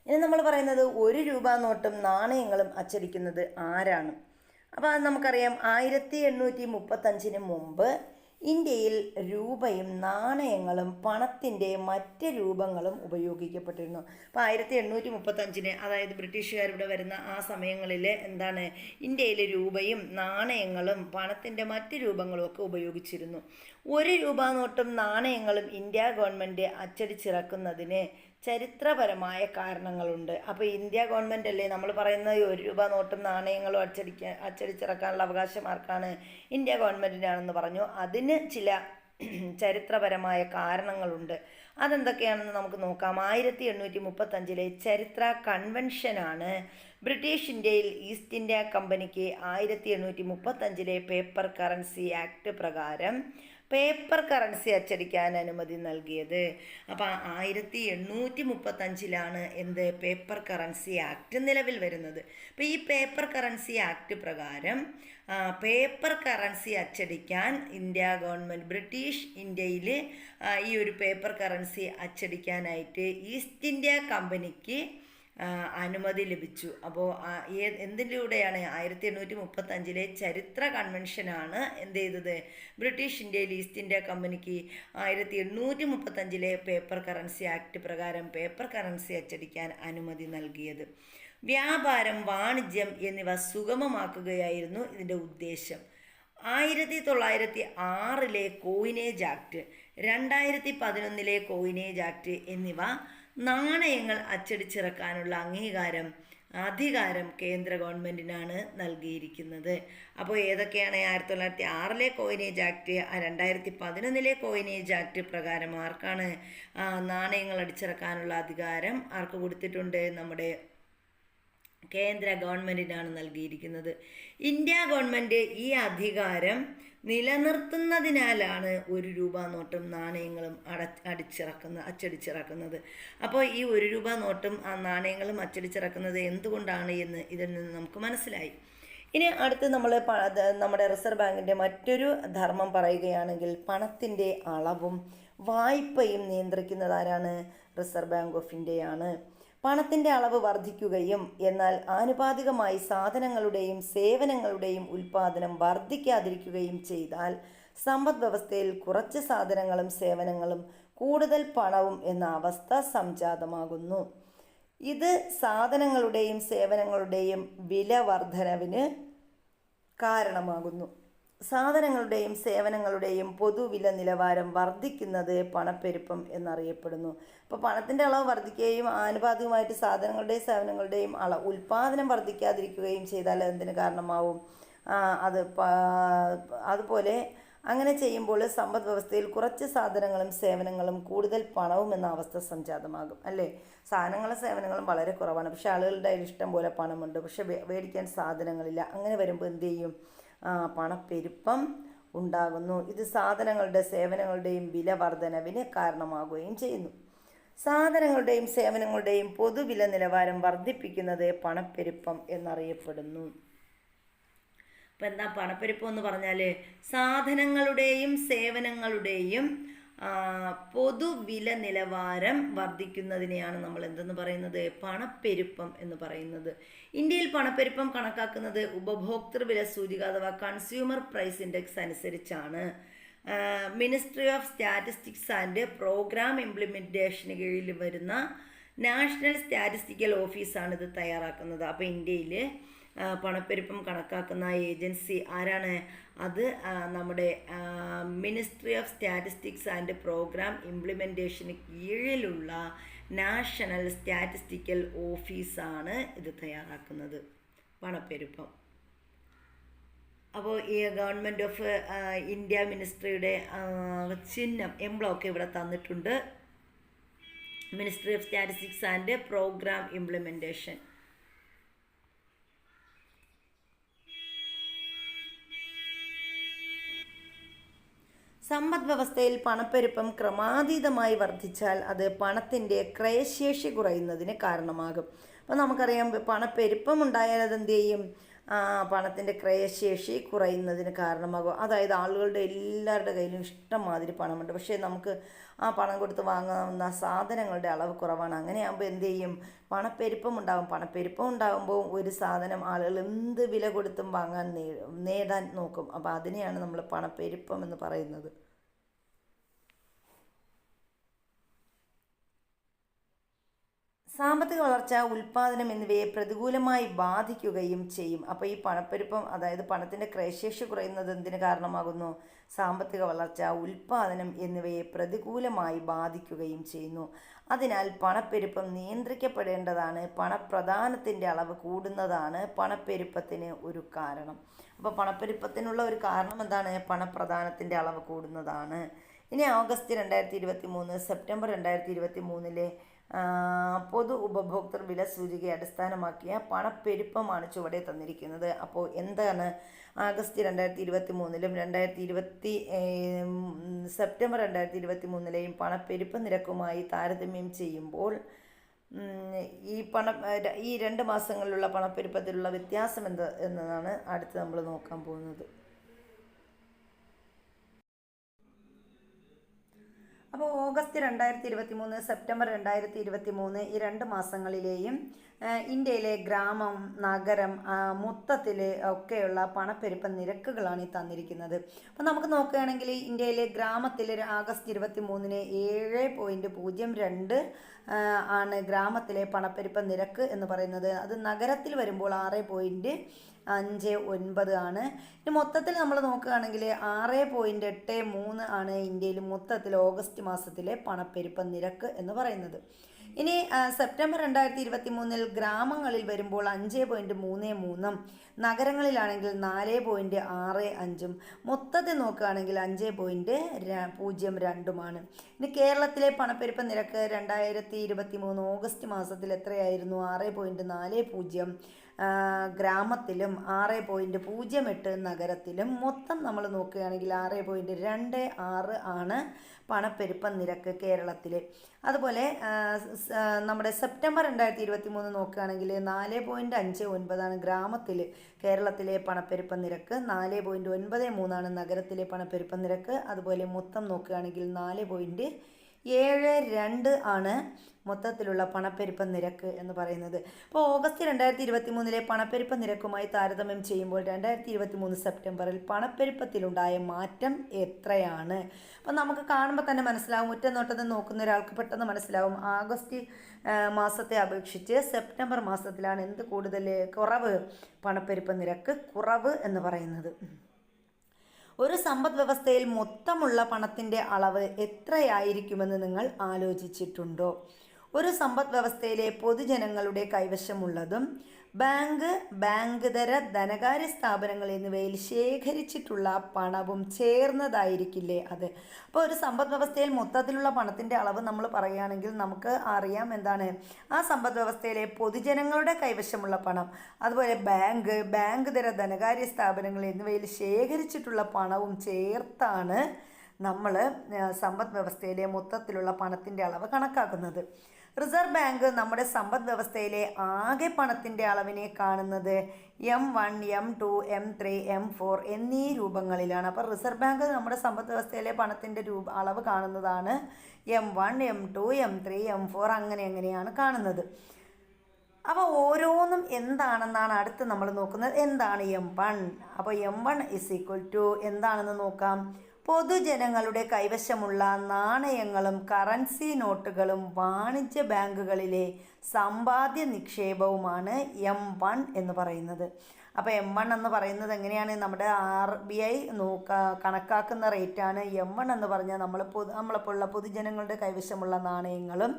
ഇനി നമ്മൾ പറയുന്നത് 1 രൂപ നോട്ടും നാണയങ്ങളും അച്ചടിക്കുന്നത് ആരാണ്? അപ്പോൾ അത് നമുക്കറിയാം, 1835 മുമ്പ് ഇന്ത്യയിൽ രൂപയും നാണയങ്ങളും പണത്തിൻ്റെ മറ്റ് രൂപങ്ങളും ഉപയോഗിക്കപ്പെട്ടിരുന്നു. അപ്പോൾ 1835 അതായത് ബ്രിട്ടീഷുകാർ ഇവിടെ വരുന്ന ആ സമയങ്ങളിൽ എന്താണ്? ഇന്ത്യയിൽ രൂപയും നാണയങ്ങളും പണത്തിൻ്റെ മറ്റ് രൂപങ്ങളും ഒക്കെ ഉപയോഗിച്ചിരുന്നു. 1 രൂപ നോട്ടും നാണയങ്ങളും ഇന്ത്യ ഗവൺമെൻറ് അച്ചടിച്ചിറക്കുന്നതിന് ചരിത്രപരമായ കാരണങ്ങളുണ്ട്. അപ്പോൾ ഇന്ത്യ ഗവൺമെൻറ് അല്ലേ നമ്മൾ പറയുന്നത് 1 രൂപ നോട്ടും നാണയങ്ങളും അച്ചടിച്ചിറക്കാനുള്ള അവകാശം ആർക്കാണ്? ഇന്ത്യ ഗവൺമെൻറ്റിനാണെന്ന് പറഞ്ഞു. അതിന് ചില ചരിത്രപരമായ കാരണങ്ങളുണ്ട്. അതെന്തൊക്കെയാണെന്ന് നമുക്ക് നോക്കാം. 1835 ചരിത്ര കൺവെൻഷനാണ് ബ്രിട്ടീഷ് ഇന്ത്യയിൽ ഈസ്റ്റ് ഇന്ത്യ കമ്പനിക്ക് 1835 പേപ്പർ കറൻസി ആക്ട് പ്രകാരം പേപ്പർ കറൻസി അച്ചടിക്കാൻ അനുമതി നൽകിയത്. അപ്പോൾ 1835 എന്ത്? പേപ്പർ കറൻസി ആക്ട് നിലവിൽ വരുന്നത്. അപ്പോൾ ഈ പേപ്പർ കറൻസി ആക്ട് പ്രകാരം പേപ്പർ കറൻസി അച്ചടിക്കാൻ ഇന്ത്യ ഗവൺമെൻറ് ബ്രിട്ടീഷ് ഇന്ത്യയിൽ ഈ ഒരു പേപ്പർ കറൻസി അച്ചടിക്കാനായിട്ട് ഈസ്റ്റ് ഇന്ത്യ കമ്പനിക്ക് അനുമതി ലഭിച്ചു. അപ്പോൾ എന്തിലൂടെയാണ്? 1835 ചരിത്ര കൺവെൻഷനാണ് എന്ത് ചെയ്തത്? ബ്രിട്ടീഷ് ഇന്ത്യയിൽ ഈസ്റ്റ് ഇന്ത്യ കമ്പനിക്ക് 1835 പേപ്പർ കറൻസി ആക്ട് പ്രകാരം പേപ്പർ കറൻസി അച്ചടിക്കാൻ അനുമതി നൽകിയത്. വ്യാപാരം, വാണിജ്യം എന്നിവ സുഗമമാക്കുകയായിരുന്നു ഇതിൻ്റെ ഉദ്ദേശം. 1906 കോയിനേജ് ആക്ട്, 2011 കോയിനേജ് ആക്ട് എന്നിവ നാണയങ്ങൾ അച്ചടിച്ചിറക്കാനുള്ള അധികാരം കേന്ദ്ര ഗവൺമെൻറ്റിനാണ് നൽകിയിരിക്കുന്നത്. അപ്പോൾ ഏതൊക്കെയാണ്? 1906 കോയിനേജ് ആക്ട്, 2011 കോയിനേജ് ആക്ട് പ്രകാരം ആർക്കാണ് നാണയങ്ങൾ അടിച്ചിറക്കാനുള്ള അധികാരം ആർക്ക് കൊടുത്തിട്ടുണ്ട്? നമ്മുടെ കേന്ദ്ര ഗവൺമെൻറ്റിനാണ് നൽകിയിരിക്കുന്നത്. ഇന്ത്യ ഗവൺമെൻറ് ഈ അധികാരം നിലനിർത്തുന്നതിനാലാണ് 1 രൂപ നോട്ടും നാണയങ്ങളും അച്ചടിച്ചിറക്കുന്നത്. അപ്പോൾ ഈ 1 രൂപ നോട്ടും നാണയങ്ങളും അച്ചടിച്ചിറക്കുന്നത് എന്തുകൊണ്ടാണ് എന്ന് ഇതിൽ നിന്ന് നമുക്ക് മനസ്സിലായി. ഇനി അടുത്ത് നമ്മൾ നമ്മുടെ റിസർവ് ബാങ്കിൻ്റെ മറ്റൊരു ധർമ്മം പറയുകയാണെങ്കിൽ പണത്തിൻ്റെ അളവും വായ്പയും നിയന്ത്രിക്കുന്നത് ആരാണ്? റിസർവ് ബാങ്ക് ഓഫ് ഇന്ത്യയാണ്. പണത്തിൻ്റെ അളവ് വർദ്ധിക്കുകയും എന്നാൽ ആനുപാതികമായി സാധനങ്ങളുടെയും സേവനങ്ങളുടെയും ഉൽപ്പാദനം വർദ്ധിക്കാതിരിക്കുകയും ചെയ്താൽ സമ്പദ് വ്യവസ്ഥയിൽ കുറച്ച് സാധനങ്ങളും സേവനങ്ങളും കൂടുതൽ പണവും എന്ന അവസ്ഥ സംജാതമാകുന്നു. ഇത് സാധനങ്ങളുടെയും സേവനങ്ങളുടെയും വില വർധനവിന് കാരണമാകുന്നു. സാധനങ്ങളുടെയും സേവനങ്ങളുടെയും പൊതുവില നിലവാരം വർദ്ധിക്കുന്നത് പണപ്പെരുപ്പം എന്നറിയപ്പെടുന്നു. അപ്പോൾ പണത്തിൻ്റെ അളവ് വർദ്ധിക്കുകയും ആനുപാതികമായിട്ട് സാധനങ്ങളുടെയും സേവനങ്ങളുടെയും ഉൽപ്പാദനം വർദ്ധിക്കാതിരിക്കുകയും ചെയ്താൽ എന്തിന് കാരണമാവും? അതുപോലെ അങ്ങനെ ചെയ്യുമ്പോൾ സമ്പദ് വ്യവസ്ഥയിൽ കുറച്ച് സാധനങ്ങളും സേവനങ്ങളും കൂടുതൽ പണവും എന്ന അവസ്ഥ സംജാതമാകും. അല്ലേ? സാധനങ്ങളും സേവനങ്ങളും വളരെ കുറവാണ്, പക്ഷെ ആളുകളുടെ കയ്യിൽ ഇഷ്ടം പോലെ പണമുണ്ട്, പക്ഷെ മേടിക്കാൻ സാധനങ്ങളില്ല. അങ്ങനെ വരുമ്പോൾ എന്ത് ചെയ്യും? പണപ്പെരുപ്പം ഉണ്ടാകുന്നു. ഇത് സാധനങ്ങളുടെ സേവനങ്ങളുടെയും വില വർധനവിന് കാരണമാകുകയും ചെയ്യുന്നു. സാധനങ്ങളുടെയും സേവനങ്ങളുടെയും പൊതുവില നിലവാരം വർദ്ധിപ്പിക്കുന്നത് പണപ്പെരുപ്പം എന്നറിയപ്പെടുന്നു. അപ്പം എന്താ പണപ്പെരുപ്പം എന്ന് പറഞ്ഞാൽ? സാധനങ്ങളുടെയും സേവനങ്ങളുടെയും പൊതുവില നിലവാരം വർദ്ധിക്കുന്നതിനെയാണ് നമ്മൾ എന്തെന്ന് പറയുന്നത്? പണപ്പെരുപ്പം എന്ന് പറയുന്നത്. ഇന്ത്യയിൽ പണപ്പെരുപ്പം കണക്കാക്കുന്നത് ഉപഭോക്തൃ വില സൂചിക അഥവാ കൺസ്യൂമർ പ്രൈസ് ഇൻഡെക്സ് അനുസരിച്ചാണ്. Ministry of statistics and programme ഇംപ്ലിമെൻറ്റേഷന് കീഴിൽ വരുന്ന നാഷണൽ സ്റ്റാറ്റിസ്റ്റിക്കൽ ഓഫീസാണ് ഇത് തയ്യാറാക്കുന്നത്. അപ്പോൾ ഇന്ത്യയിൽ പണപ്പെരുപ്പം കണക്കാക്കുന്ന ഏജൻസി ആരാണ്? അത് നമ്മുടെ ministry of statistics and programme ഇംപ്ലിമെൻറ്റേഷന് കീഴിലുള്ള നാഷണൽ സ്റ്റാറ്റിസ്റ്റിക്കൽ ഓഫീസാണ് ഇത് തയ്യാറാക്കുന്നത്, പണപ്പെരുപ്പം. അപ്പോൾ ഈ ഗവൺമെൻറ് ഓഫ് ഇന്ത്യ മിനിസ്ട്രിയുടെ ചിഹ്നം എംബ്ലമൊക്കെ ഇവിടെ തന്നിട്ടുണ്ട്. Ministry of statistics and programme implementation. സമ്പദ് വ്യവസ്ഥയിൽ പണപ്പെരുപ്പം ക്രമാതീതമായി വർദ്ധിച്ചാൽ അത് പണത്തിൻ്റെ ക്രയശേഷി കുറയുന്നതിന് കാരണമാകും. അപ്പോൾ നമുക്കറിയാം, പണപ്പെരുപ്പം ഉണ്ടായാൽ അതെന്ത് ചെയ്യും? പണത്തിൻ്റെ ക്രയശേഷി കുറയുന്നതിന് കാരണമാകും. അതായത് ആളുകളുടെ എല്ലാവരുടെ കയ്യിലും ഇഷ്ടംമാതിരി പണമുണ്ട്, പക്ഷേ നമുക്ക് ആ പണം കൊടുത്ത് വാങ്ങാവുന്ന സാധനങ്ങളുടെ അളവ് കുറവാണ്. അങ്ങനെയാകുമ്പോൾ എന്ത് ചെയ്യും? പണപ്പെരുപ്പം ഉണ്ടാകും. പണപ്പെരുപ്പം ഉണ്ടാകുമ്പോൾ ഒരു സാധനം ആളുകൾ എന്ത് വില കൊടുത്തും വാങ്ങാൻ നേടാൻ നോക്കും. അപ്പോൾ അതിനെയാണ് നമ്മൾ പണപ്പെരുപ്പം എന്ന് പറയുന്നത്. സാമ്പത്തിക വളർച്ച, ഉൽപ്പാദനം എന്നിവയെ പ്രതികൂലമായി ബാധിക്കുകയും ചെയ്യും. അപ്പോൾ ഈ പണപ്പെരുപ്പം, അതായത് പണത്തിൻ്റെ ക്രയശേഷി കുറയുന്നത് എന്തിന് കാരണമാകുന്നു? സാമ്പത്തിക വളർച്ച, ഉൽപ്പാദനം എന്നിവയെ പ്രതികൂലമായി ബാധിക്കുകയും ചെയ്യുന്നു. അതിനാൽ പണപ്പെരുപ്പം നിയന്ത്രിക്കപ്പെടേണ്ടതാണ്. പണപ്രദാനത്തിൻ്റെ അളവ് കൂടുന്നതാണ് പണപ്പെരുപ്പത്തിന് ഒരു കാരണം. അപ്പോൾ പണപ്പെരുപ്പത്തിനുള്ള ഒരു കാരണം എന്താണ്? പണപ്രദാനത്തിൻ്റെ അളവ് കൂടുന്നതാണ്. ഇനി ഓഗസ്റ്റ് 2023, സെപ്റ്റംബർ 2023 പൊതു ഉപഭോക്തൃ വില സൂചികയെ അടിസ്ഥാനമാക്കിയ പണപ്പെരുപ്പമാണ് ചുവടെ തന്നിരിക്കുന്നത്. അപ്പോൾ എന്താണ് ആഗസ്റ്റ് 2023 സെപ്റ്റംബർ 2023 പണപ്പെരുപ്പ നിരക്കുമായി താരതമ്യം ചെയ്യുമ്പോൾ ഈ 2 മാസങ്ങളിലുള്ള പണപ്പെരുപ്പത്തിലുള്ള വ്യത്യാസം എന്നതാണ് അടുത്ത് നമ്മൾ നോക്കാൻ പോകുന്നത്. അപ്പോൾ ഓഗസ്റ്റ് 2023, സെപ്റ്റംബർ 2023 ഈ 2 മാസങ്ങളിലെയും ഇന്ത്യയിലെ ഗ്രാമം, നഗരം, മൊത്തത്തിൽ ഒക്കെയുള്ള പണപ്പെരുപ്പ നിരക്കുകളാണ് ഈ തന്നിരിക്കുന്നത്. അപ്പോൾ നമുക്ക് നോക്കുകയാണെങ്കിൽ ഇന്ത്യയിലെ ഗ്രാമത്തിൽ ആഗസ്റ്റ് 23 7.02 ആണ് ഗ്രാമത്തിലെ പണപ്പെരുപ്പ നിരക്ക് എന്ന് പറയുന്നത്. അത് നഗരത്തിൽ വരുമ്പോൾ 6.59 ആണ്. ഇനി മൊത്തത്തിൽ നമ്മൾ നോക്കുകയാണെങ്കിൽ 6.83 ആണ് ഇന്ത്യയിൽ മൊത്തത്തിൽ ഓഗസ്റ്റ് മാസത്തിലെ പണപ്പെരുപ്പ നിരക്ക് എന്ന് പറയുന്നത്. ഇനി സെപ്റ്റംബർ 2023 ഗ്രാമങ്ങളിൽ വരുമ്പോൾ 5.33, നഗരങ്ങളിലാണെങ്കിൽ 4.65, മൊത്തത്തിൽ നോക്കുകയാണെങ്കിൽ 5.02. ഇനി കേരളത്തിലെ പണപ്പെരുപ്പ നിരക്ക് 2023 ഓഗസ്റ്റ് മാസത്തിൽ എത്രയായിരുന്നു? 6.40, ഗ്രാമത്തിലും 6.08 നഗരത്തിലും. മൊത്തം നമ്മൾ നോക്കുകയാണെങ്കിൽ 6.26 ആണ് പണപ്പെരുപ്പ നിരക്ക് കേരളത്തിൽ. അതുപോലെ നമ്മുടെ സെപ്റ്റംബർ 2023 നോക്കുകയാണെങ്കിൽ 4.59 ഗ്രാമത്തിൽ കേരളത്തിലെ പണപ്പെരുപ്പ നിരക്ക്, 4.93 നഗരത്തിലെ പണപ്പെരുപ്പ നിരക്ക്. അതുപോലെ മൊത്തം നോക്കുകയാണെങ്കിൽ 4.78 0.72 ആണ് മൊത്തത്തിലുള്ള പണപ്പെരുപ്പ നിരക്ക് എന്ന് പറയുന്നത്. അപ്പോൾ ഓഗസ്റ്റ് 2023 പണപ്പെരുപ്പ നിരക്കുമായി താരതമ്യം ചെയ്യുമ്പോൾ 2023 സെപ്റ്റംബറിൽ പണപ്പെരുപ്പത്തിലുണ്ടായ മാറ്റം എത്രയാണ്? അപ്പം നമുക്ക് കാണുമ്പോൾ തന്നെ മനസ്സിലാവും, ഒറ്റ നോട്ടത്തിൽ നോക്കുന്ന ഒരാൾക്ക് പെട്ടെന്ന് മനസ്സിലാവും, ആഗസ്റ്റ് മാസത്തെ അപേക്ഷിച്ച് സെപ്റ്റംബർ മാസത്തിലാണ് എന്ത് കൂടുതൽ കുറവ്, പണപ്പെരുപ്പ നിരക്ക് കുറവ് എന്ന് പറയുന്നത്. ഒരു സമ്പദ് വ്യവസ്ഥയിൽ മൊത്തമുള്ള പണത്തിൻ്റെ അളവ് എത്രയായിരിക്കുമെന്ന് നിങ്ങൾ ആലോചിച്ചിട്ടുണ്ടോ? ഒരു സമ്പദ് വ്യവസ്ഥയിലെ പൊതുജനങ്ങളുടെ കൈവശമുള്ളതും ബാങ്കുതര ധനകാര്യ സ്ഥാപനങ്ങൾ എന്നിവയിൽ ശേഖരിച്ചിട്ടുള്ള പണവും ചേർന്നതായിരിക്കില്ലേ അത്? അപ്പോൾ ഒരു സമ്പദ് വ്യവസ്ഥയിൽ മൊത്തത്തിലുള്ള പണത്തിൻ്റെ അളവ് നമ്മൾ പറയുകയാണെങ്കിൽ നമുക്ക് അറിയാം എന്താണ്, ആ സമ്പദ് വ്യവസ്ഥയിലെ പൊതുജനങ്ങളുടെ കൈവശമുള്ള പണം, അതുപോലെ ബാങ്കുതര ധനകാര്യ സ്ഥാപനങ്ങൾ എന്നിവയിൽ ശേഖരിച്ചിട്ടുള്ള പണവും ചേർത്താണ് നമ്മൾ സമ്പദ് വ്യവസ്ഥയിലെ മൊത്തത്തിലുള്ള പണത്തിൻ്റെ അളവ് കണക്കാക്കുന്നത്. റിസർവ് ബാങ്ക് നമ്മുടെ സമ്പദ് വ്യവസ്ഥയിലെ ആകെ പണത്തിൻ്റെ അളവിനെ കാണുന്നത് M1, M2, M3, M4 എന്നീ രൂപങ്ങളിലാണ്. അപ്പോൾ റിസർവ് ബാങ്ക് നമ്മുടെ സമ്പദ് വ്യവസ്ഥയിലെ പണത്തിൻ്റെ അളവ് കാണുന്നതാണ് M1, M2, M3, M4 അങ്ങനെയാണ് കാണുന്നത്. അപ്പോൾ ഓരോന്നും എന്താണെന്നാണ് അടുത്ത് നമ്മൾ നോക്കുന്നത്. എന്താണ് M1? അപ്പോൾ M1 എന്താണെന്ന് നോക്കാം. പൊതുജനങ്ങളുടെ കൈവശമുള്ള നാണയങ്ങളും കറൻസി നോട്ടുകളും വാണിജ്യ ബാങ്കുകളിലെ സമ്പാദ്യ നിക്ഷേപവുമാണ് M1 എന്ന് പറയുന്നത്. അപ്പോൾ M1 എന്ന് പറയുന്നത് എങ്ങനെയാണ്, നമ്മുടെ RBI കണക്കാക്കുന്ന റേറ്റാണ്. M1 എന്ന് പറഞ്ഞാൽ നമ്മളെപ്പോലുള്ള പൊതുജനങ്ങളുടെ കൈവശമുള്ള നാണയങ്ങളും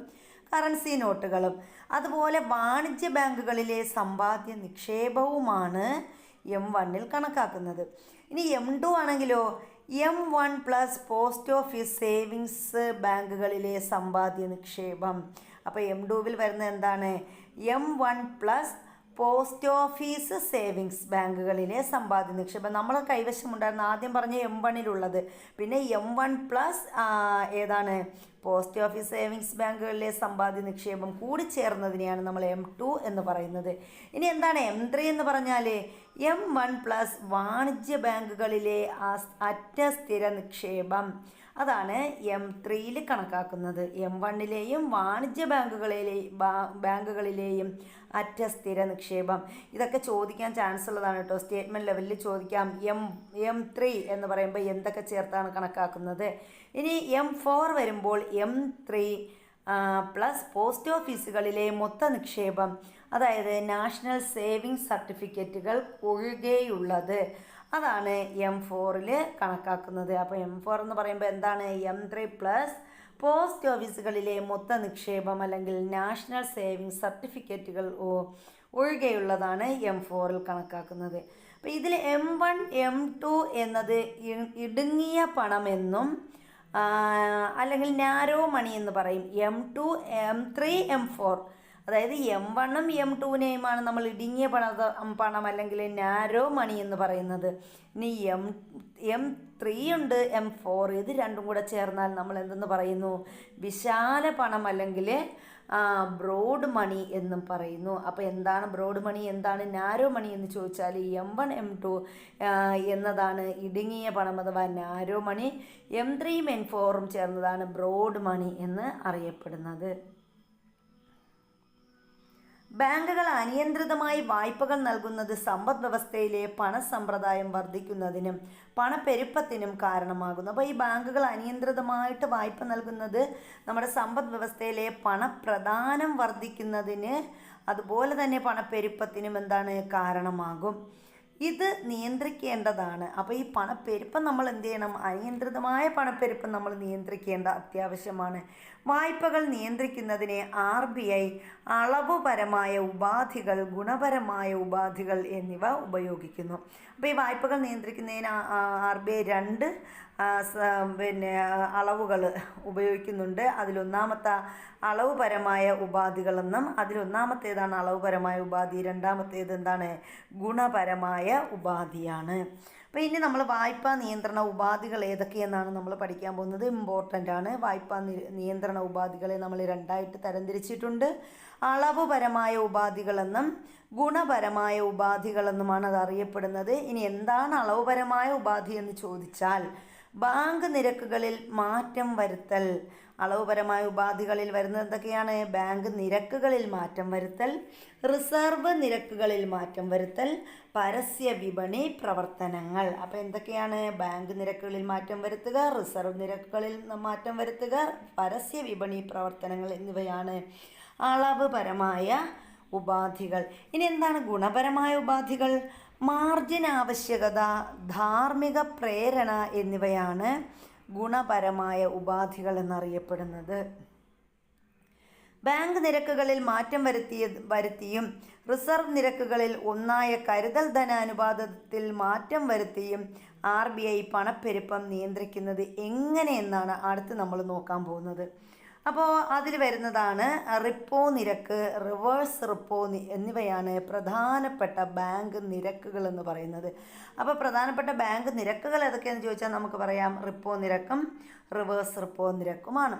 കറൻസി നോട്ടുകളും അതുപോലെ വാണിജ്യ ബാങ്കുകളിലെ സമ്പാദ്യ നിക്ഷേപവുമാണ് M1 കണക്കാക്കുന്നത്. ഇനി M2 ആണെങ്കിലോ, M1 plus post office savings ബാങ്കുകളിലെ സമ്പാദ്യ നിക്ഷേപം. അപ്പോൾ M2 വരുന്നത് എന്താണ്, M1 plus post office savings ബാങ്കുകളിലെ സമ്പാദ്യ നിക്ഷേപം. നമ്മളെ കൈവശമുണ്ടായിരുന്ന ആദ്യം പറഞ്ഞ M1 പിന്നെ M1 പ്ലസ് ഏതാണ്, പോസ്റ്റ് ഓഫീസ് സേവിങ്സ് ബാങ്കുകളിലെ സമ്പാദ്യ നിക്ഷേപം കൂടി ചേർന്നതിനെയാണ് നമ്മൾ M2 എന്ന് പറയുന്നത്. ഇനി എന്താണ് M3 എന്ന് പറഞ്ഞാൽ, M1 പ്ലസ് വാണിജ്യ ബാങ്കുകളിലെ അറ്റ സ്ഥിര നിക്ഷേപം. അതാണ് M3 കണക്കാക്കുന്നത്. M1 വാണിജ്യ ബാങ്കുകളിലെയും അറ്റ സ്ഥിര നിക്ഷേപം. ഇതൊക്കെ ചോദിക്കാൻ ചാൻസ് ഉള്ളതാണ് കേട്ടോ, സ്റ്റേറ്റ്മെൻറ്റ് ലെവലിൽ ചോദിക്കാം. M3 എന്ന് പറയുമ്പോൾ എന്തൊക്കെ ചേർത്താണ് കണക്കാക്കുന്നത്. ഇനി M4 വരുമ്പോൾ M3 പ്ലസ് പോസ്റ്റ് ഓഫീസുകളിലെ മൊത്ത നിക്ഷേപം, അതായത് നാഷണൽ സേവിങ്സ് സർട്ടിഫിക്കറ്റുകൾ ഒഴികെയുള്ളത്, അതാണ് M4 കണക്കാക്കുന്നത്. അപ്പോൾ M4 എന്ന് പറയുമ്പോൾ എന്താണ്, M3 പ്ലസ് പോസ്റ്റ് ഓഫീസുകളിലെ മൊത്ത നിക്ഷേപം അല്ലെങ്കിൽ നാഷണൽ സേവിങ്സ് സർട്ടിഫിക്കറ്റുകൾ ഒഴികെയുള്ളതാണ് M4 കണക്കാക്കുന്നത്. അപ്പോൾ ഇതിൽ M1, M2 എന്നത് ഇടുങ്ങിയ പണമെന്നും അല്ലെങ്കിൽ നാരോ മണി എന്ന് പറയും. M2, M3, M4 അതായത് M1ഉം M2നെയുമാണ് നമ്മൾ ഇടുങ്ങിയ പണം അല്ലെങ്കിൽ നാരോ മണി എന്ന് പറയുന്നത്. ഇനി M3 ഉണ്ട്, M4, ഇത് രണ്ടും കൂടെ ചേർന്നാൽ നമ്മൾ എന്തെന്ന് പറയുന്നു, വിശാല പണം അല്ലെങ്കിൽ ബ്രോഡ് മണി എന്നും പറയുന്നു. അപ്പോൾ എന്താണ് ബ്രോഡ് മണി, എന്താണ് നാരോ മണി എന്ന് ചോദിച്ചാൽ M1, M2 എന്നതാണ് ഇടുങ്ങിയ പണം അഥവാ നാരോ മണി. M3ഉം M4ഉം ചേർന്നതാണ് ബ്രോഡ് മണി എന്ന് അറിയപ്പെടുന്നത്. ബാങ്കുകൾ അനിയന്ത്രിതമായി വായ്പകൾ നൽകുന്നത് സമ്പദ് വ്യവസ്ഥയിലെ പണസമ്പ്രദായം വർദ്ധിക്കുന്നതിനും പണപ്പെരുപ്പത്തിനും കാരണമാകുന്നു. അപ്പോൾ ഈ ബാങ്കുകൾ അനിയന്ത്രിതമായിട്ട് വായ്പ നൽകുന്നത് നമ്മുടെ സമ്പദ് വ്യവസ്ഥയിലെ പണപ്രദാനം വർദ്ധിക്കുന്നതിന് അതുപോലെ തന്നെ പണപ്പെരുപ്പത്തിനും എന്താണ് കാരണമാകും. ഇത് നിയന്ത്രിക്കേണ്ടതാണ്. അപ്പോൾ ഈ പണപ്പെരുപ്പം നമ്മൾ എന്ത് ചെയ്യണം, അനിയന്ത്രിതമായ പണപ്പെരുപ്പം നമ്മൾ നിയന്ത്രിക്കേണ്ട അത്യാവശ്യമാണ്. വായ്പകൾ നിയന്ത്രിക്കുന്നതിന് RBI അളവുപരമായ ഉപാധികൾ, ഗുണപരമായ ഉപാധികൾ എന്നിവ ഉപയോഗിക്കുന്നു. അപ്പോൾ ഈ വായ്പകൾ നിയന്ത്രിക്കുന്നതിന് RBI 2 അളവുകൾ ഉപയോഗിക്കുന്നുണ്ട്. അതിലൊന്നാമത്തെ അളവുപരമായ ഉപാധികളെന്നും അതിലൊന്നാമത്തേതാണ് അളവുപരമായ ഉപാധി, രണ്ടാമത്തേത് എന്താണ്, ഗുണപരമായ ഉപാധിയാണ്. അപ്പോൾ ഇനി നമ്മൾ വായ്പാ നിയന്ത്രണ ഉപാധികൾ ഏതൊക്കെയെന്നാണ് നമ്മൾ പഠിക്കാൻ പോകുന്നത്. ഇമ്പോർട്ടൻ്റ് ആണ്. വായ്പാ നിയന്ത്രണ ഉപാധികളെ നമ്മൾ 2ആയിട്ട് തരംതിരിച്ചിട്ടുണ്ട്. അളവുപരമായ ഉപാധികളെന്നും ഗുണപരമായ ഉപാധികളെന്നുമാണ് അത് അറിയപ്പെടുന്നത്. ഇനി എന്താണ് അളവുപരമായ ഉപാധി എന്ന് ചോദിച്ചാൽ, ബാങ്ക് നിരക്കുകളിൽ മാറ്റം വരുത്തൽ, അളവുപരമായ ഉപാധികളിൽ വരുന്നത് എന്തൊക്കെയാണ്? ബാങ്ക് നിരക്കുകളിൽ മാറ്റം വരുത്തൽ, റിസർവ് നിരക്കുകളിൽ മാറ്റം വരുത്തൽ, പരസ്യ വിപണി പ്രവർത്തനങ്ങൾ. അപ്പോൾ എന്തൊക്കെയാണ്? ബാങ്ക് നിരക്കുകളിൽ മാറ്റം വരുത്തുക, റിസർവ് നിരക്കുകളിൽ മാറ്റം വരുത്തുക, പരസ്യ വിപണി പ്രവർത്തനങ്ങൾ എന്നിവയാണ് അളവുപരമായ ഉപാധികൾ. ഇനി എന്താണ് ഗുണപരമായ ഉപാധികൾ? മാർജിൻ ആവശ്യകത, ധാർമ്മിക പ്രേരണ എന്നിവയാണ് ഗുണപരമായ ഉപാധികൾ എന്നറിയപ്പെടുന്നത്. ബാങ്ക് നിരക്കുകളിൽ മാറ്റം വരുത്തിയും റിസർവ് നിരക്കുകളിൽ ഒന്നായ കരുതൽ ധനാനുപാതത്തിൽ മാറ്റം വരുത്തിയും RBI പണപ്പെരുപ്പം നിയന്ത്രിക്കുന്നത് എങ്ങനെയെന്നാണ് അടുത്ത് നമ്മൾ നോക്കാൻ പോകുന്നത്. അപ്പോൾ അതിൽ വരുന്നതാണ് റിപ്പോ നിരക്ക്, റിവേഴ്സ് റിപ്പോ എന്നിവയാണ് പ്രധാനപ്പെട്ട ബാങ്ക് നിരക്കുകൾ എന്ന് പറയുന്നത്. അപ്പോൾ പ്രധാനപ്പെട്ട ബാങ്ക് നിരക്കുകൾ ഏതൊക്കെയാണെന്ന് ചോദിച്ചാൽ നമുക്ക് പറയാം റിപ്പോ നിരക്കും റിവേഴ്സ് റിപ്പോ നിരക്കുമാണ്.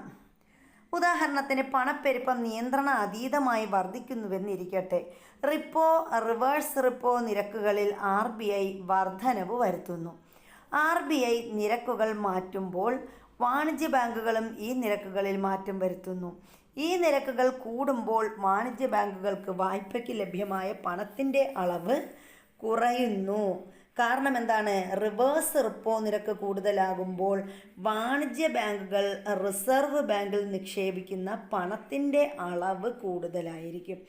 ഉദാഹരണത്തിന് പണപ്പെരുപ്പം നിയന്ത്രണ അതീതമായി വർദ്ധിക്കുന്നുവെന്നിരിക്കട്ടെ, റിപ്പോ റിവേഴ്സ് റിപ്പോ നിരക്കുകളിൽ RBI വർധനവ് വരുത്തുന്നു. RBI നിരക്കുകൾ മാറ്റുമ്പോൾ വാണിജ്യ ബാങ്കുകളും ഈ നിരക്കുകളിൽ മാറ്റം വരുത്തുന്നു. ഈ നിരക്കുകൾ കൂടുമ്പോൾ വാണിജ്യ ബാങ്കുകൾക്ക് വായ്പയ്ക്ക് ലഭ്യമായ പണത്തിൻ്റെ അളവ് കുറയുന്നു. കാരണം എന്താണ്? റിവേഴ്സ് റിപ്പോ നിരക്ക് കൂടുതലാകുമ്പോൾ വാണിജ്യ ബാങ്കുകൾ റിസർവ് ബാങ്കിൽ നിക്ഷേപിക്കുന്ന പണത്തിൻ്റെ അളവ് കൂടുതലായിരിക്കും.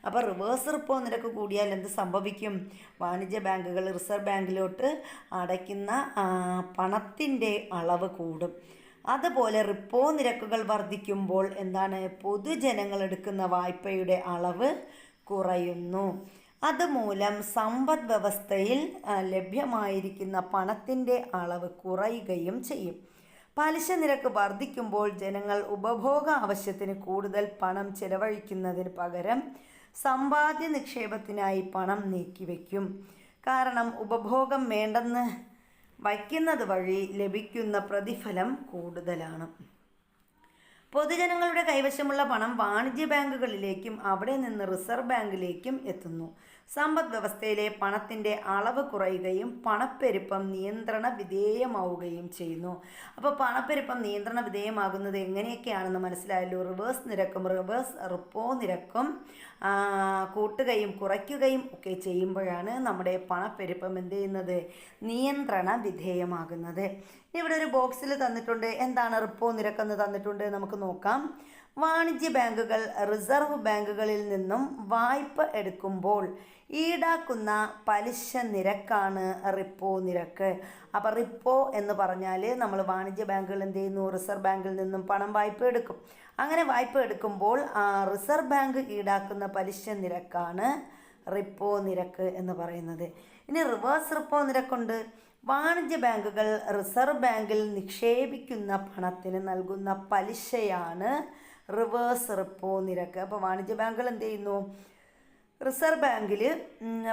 അപ്പോൾ റിവേഴ്സ് റിപ്പോ നിരക്ക് കൂടിയാൽ എന്ത് സംഭവിക്കും? വാണിജ്യ ബാങ്കുകൾ റിസർവ് ബാങ്കിലോട്ട് അടയ്ക്കുന്ന പണത്തിൻ്റെ അളവ് കൂടും. അതുപോലെ റിപ്പോ നിരക്കുകൾ വർദ്ധിക്കുമ്പോൾ എന്താണ്? പൊതുജനങ്ങൾ എടുക്കുന്ന വായ്പയുടെ അളവ് കുറയുന്നു. അതുമൂലം സമ്പദ് വ്യവസ്ഥയിൽ ലഭ്യമായിരിക്കുന്ന പണത്തിൻ്റെ അളവ് കുറയുകയും ചെയ്യും. പലിശ നിരക്ക് വർദ്ധിക്കുമ്പോൾ ജനങ്ങൾ ഉപഭോഗ ആവശ്യത്തിന് കൂടുതൽ പണം ചെലവഴിക്കുന്നതിന് പകരം സമ്പാദ്യ നിക്ഷേപത്തിനായി പണം നീക്കിവെക്കും. കാരണം ഉപഭോഗം വേണ്ടെന്ന് വയ്ക്കുന്നത് വഴി ലഭിക്കുന്ന പ്രതിഫലം കൂടുതലാണ്. പൊതുജനങ്ങളുടെ കൈവശമുള്ള പണം വാണിജ്യ ബാങ്കുകളിലേക്കും അവിടെ നിന്ന് റിസർവ് ബാങ്കിലേക്കും എത്തുന്നു. സമ്പദ് വ്യവസ്ഥയിലെ പണത്തിൻ്റെ അളവ് കുറയുകയും പണപ്പെരുപ്പം നിയന്ത്രണ വിധേയമാവുകയും ചെയ്യുന്നു. അപ്പോൾ പണപ്പെരുപ്പം നിയന്ത്രണ വിധേയമാകുന്നത് എങ്ങനെയൊക്കെയാണെന്ന് മനസ്സിലായല്ലോ. റിവേഴ്സ് നിരക്കും റിവേഴ്സ് റിപ്പോ നിരക്കും കൂട്ടുകയും കുറയ്ക്കുകയും ഒക്കെ ചെയ്യുമ്പോഴാണ് നമ്മുടെ പണപ്പെരുപ്പം എന്ത് ചെയ്യുന്നത്? നിയന്ത്രണ വിധേയമാകുന്നത്. ഇവിടെ ഒരു ബോക്സിൽ തന്നിട്ടുണ്ട്. എന്താണ് റിപ്പോ നിരക്കെന്ന് തന്നിട്ടുണ്ട്, നമുക്ക് നോക്കാം. വാണിജ്യ ബാങ്കുകൾ റിസർവ് ബാങ്കുകളിൽ നിന്നും വായ്പ എടുക്കുമ്പോൾ ഈടാക്കുന്ന പലിശ നിരക്കാണ് റിപ്പോ നിരക്ക്. അപ്പോൾ റിപ്പോ എന്ന് പറഞ്ഞാൽ നമ്മൾ വാണിജ്യ ബാങ്കുകൾ എന്ത് ചെയ്യുന്നു? റിസർവ് ബാങ്കിൽ നിന്നും പണം വായ്പ എടുക്കും. അങ്ങനെ വായ്പ എടുക്കുമ്പോൾ റിസർവ് ബാങ്ക് ഈടാക്കുന്ന പലിശ നിരക്കാണ് റിപ്പോ നിരക്ക് എന്ന് പറയുന്നത്. ഇനി റിവേഴ്സ് റിപ്പോ നിരക്കുണ്ട്. വാണിജ്യ ബാങ്കുകൾ റിസർവ് ബാങ്കിൽ നിക്ഷേപിക്കുന്ന പണത്തിന് നൽകുന്ന പലിശയാണ് റിവേഴ്സ് റിപ്പോ നിരക്ക്. അപ്പോൾ വാണിജ്യ ബാങ്കുകൾ എന്ത് ചെയ്യുന്നു? റിസർവ് ബാങ്കിൽ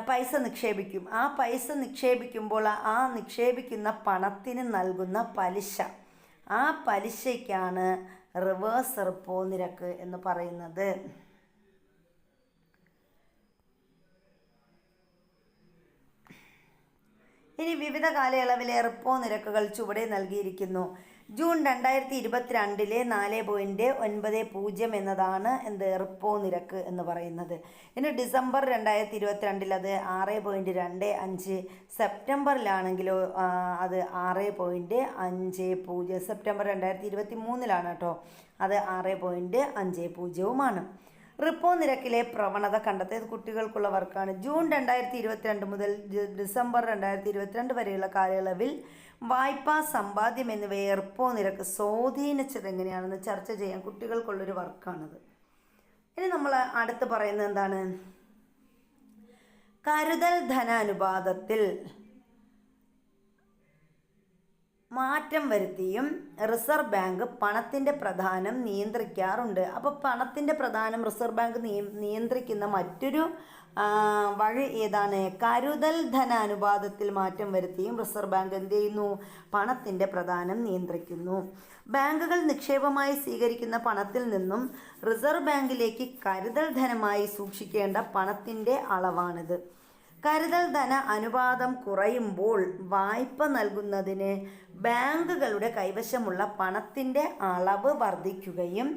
പൈസ നിക്ഷേപിക്കും. ആ പൈസ നിക്ഷേപിക്കുമ്പോൾ ആ നിക്ഷേപിക്കുന്ന പണത്തിന് നൽകുന്ന പലിശ, ആ പലിശയ്ക്കാണ് റിവേഴ്സ് റിപ്പോ നിരക്ക് എന്ന് പറയുന്നത്. ഇനി വിവിധ കാലയളവിലെ റിപ്പോ നിരക്കുകൾ ചുവടെ നൽകിയിരിക്കുന്നു. ജൂൺ 2022 4.90 എന്നതാണ് എന്ത്? റിപ്പോ നിരക്ക് എന്ന് പറയുന്നത്. ഇനി ഡിസംബർ 2022 അത് 6.25, സെപ്റ്റംബറിലാണെങ്കിലോ അത് 6.50, സെപ്റ്റംബർ 2023 കേട്ടോ, അത് 6.50. റിപ്പോ നിരക്കിലെ പ്രവണത കണ്ടെത്തിയത് കുട്ടികൾക്കുള്ള വർക്കാണ്. ജൂൺ 2022 മുതൽ ഡിസംബർ 2022 വരെയുള്ള കാലയളവിൽ വായ്പാ സമ്പാദ്യം എന്നിവയെ റിപ്പോ നിരക്ക് സ്വാധീനിച്ചത് എങ്ങനെയാണെന്ന് ചർച്ച ചെയ്യാൻ കുട്ടികൾക്കുള്ളൊരു വർക്കാണത്. ഇനി നമ്മൾ അടുത്ത് പറയുന്നത് എന്താണ്? കരുതൽ ധനാനുപാതത്തിൽ മാറ്റം വരുത്തിയും റിസർവ് ബാങ്ക് പണത്തിൻ്റെ പ്രധാനം നിയന്ത്രിക്കാറുണ്ട്. അപ്പോൾ പണത്തിൻ്റെ പ്രധാനം റിസർവ് ബാങ്ക് നിയന്ത്രിക്കുന്ന മറ്റൊരു വഴി ഏതാണ്? കരുതൽ ധനാനുപാതത്തിൽ മാറ്റം വരുത്തിയും റിസർവ് ബാങ്ക് എന്ത് ചെയ്യുന്നു? പണത്തിൻ്റെ പ്രധാനം നിയന്ത്രിക്കുന്നു. ബാങ്കുകൾ നിക്ഷേപമായി സ്വീകരിക്കുന്ന പണത്തിൽ നിന്നും റിസർവ് ബാങ്കിലേക്ക് കരുതൽ ധനമായി സൂക്ഷിക്കേണ്ട പണത്തിൻ്റെ അളവാണിത്. കരുതൽ ധന അനുപാതം കുറയുമ്പോൾ വായ്പ നൽകുന്നതിന് ബാങ്കുകളുടെ കൈവശമുള്ള പണത്തിൻ്റെ അളവ് വർദ്ധിക്കുകയും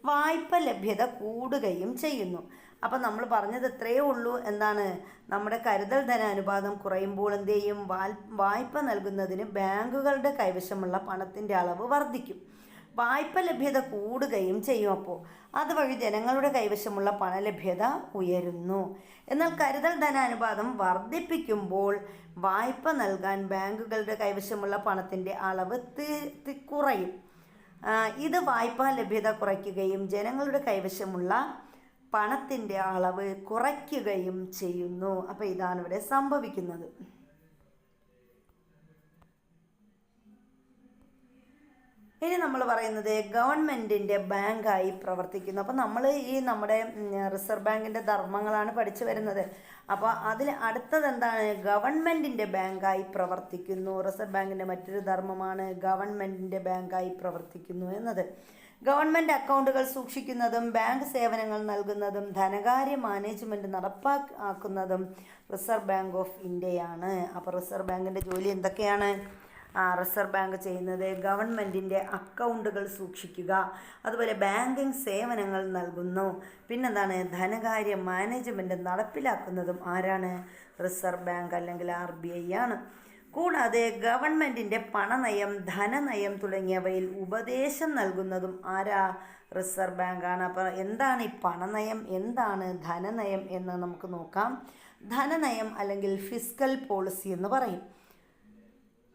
വായ്പ ലഭ്യത കൂടുകയും ചെയ്യുന്നു. അപ്പം നമ്മൾ പറഞ്ഞത് ഇത്രയേ ഉള്ളൂ. എന്താണ്? നമ്മുടെ കരുതൽ ധന അനുപാതം കുറയുമ്പോൾ എന്ത് ചെയ്യും? വായ്പ നൽകുന്നതിന് ബാങ്കുകളുടെ കൈവശമുള്ള പണത്തിൻ്റെ അളവ് വർദ്ധിക്കും, വായ്പ ലഭ്യത കൂടുകയും ചെയ്യും. അപ്പോൾ അതുവഴി ജനങ്ങളുടെ കൈവശമുള്ള പണലഭ്യത ഉയരുന്നു. എന്നാൽ കരുതൽ ധനാനുപാതം വർദ്ധിപ്പിക്കുമ്പോൾ വായ്പ നൽകാൻ ബാങ്കുകളുടെ കൈവശമുള്ള പണത്തിൻ്റെ അളവ് കുറയും. ഇത് വായ്പാ ലഭ്യത കുറയ്ക്കുകയും ജനങ്ങളുടെ കൈവശമുള്ള പണത്തിൻ്റെ അളവ് കുറയ്ക്കുകയും ചെയ്യുന്നു. അപ്പോൾ ഇതാണ് ഇവിടെ സംഭവിക്കുന്നത്. ഇനി നമ്മൾ പറയുന്നത് ഗവൺമെൻറ്റിൻ്റെ ബാങ്കായി പ്രവർത്തിക്കുന്നു. അപ്പോൾ നമ്മൾ ഈ നമ്മുടെ റിസർവ് ബാങ്കിൻ്റെ ധർമ്മങ്ങളാണ് പഠിച്ചു വരുന്നത്. അപ്പോൾ അതിൽ അടുത്തത് എന്താണ്? ഗവൺമെൻറ്റിൻ്റെ ബാങ്കായി പ്രവർത്തിക്കുന്നു. റിസർവ് ബാങ്കിൻ്റെ മറ്റൊരു ധർമ്മമാണ് ഗവൺമെൻറ്റിൻ്റെ ബാങ്കായി പ്രവർത്തിക്കുന്നു എന്നത്. ഗവൺമെൻറ് അക്കൗണ്ടുകൾ സൂക്ഷിക്കുന്നതും ബാങ്ക് സേവനങ്ങൾ നൽകുന്നതും ധനകാര്യ മാനേജ്മെൻറ്റ് നടപ്പാക്കുന്നതും റിസർവ് ബാങ്ക് ഓഫ് ഇന്ത്യയാണ്. അപ്പോൾ റിസർവ് ബാങ്കിൻ്റെ ജോലി എന്തൊക്കെയാണ്? റിസർവ് ബാങ്ക് ചെയ്യുന്നത് ഗവൺമെൻറ്റിൻ്റെ അക്കൗണ്ടുകൾ സൂക്ഷിക്കുക, അതുപോലെ ബാങ്കിങ് സേവനങ്ങൾ നൽകുന്നു. പിന്നെന്താണ്? ധനകാര്യ മാനേജ്മെൻറ്റ് നടപ്പിലാക്കുന്നതും ആരാണ്? റിസർവ് ബാങ്ക് അല്ലെങ്കിൽ RBI ആണ്. കൂടാതെ ഗവൺമെൻറ്റിൻ്റെ പണനയം, ധനനയം തുടങ്ങിയവയിൽ ഉപദേശം നൽകുന്നതും ആരാ? റിസർവ് ബാങ്കാണ്. അപ്പോൾ എന്താണ് ഈ പണനയം, എന്താണ് ധനനയം എന്ന് നമുക്ക് നോക്കാം. ധനനയം അല്ലെങ്കിൽ ഫിസ്ക്കൽ പോളിസി എന്ന് പറയും.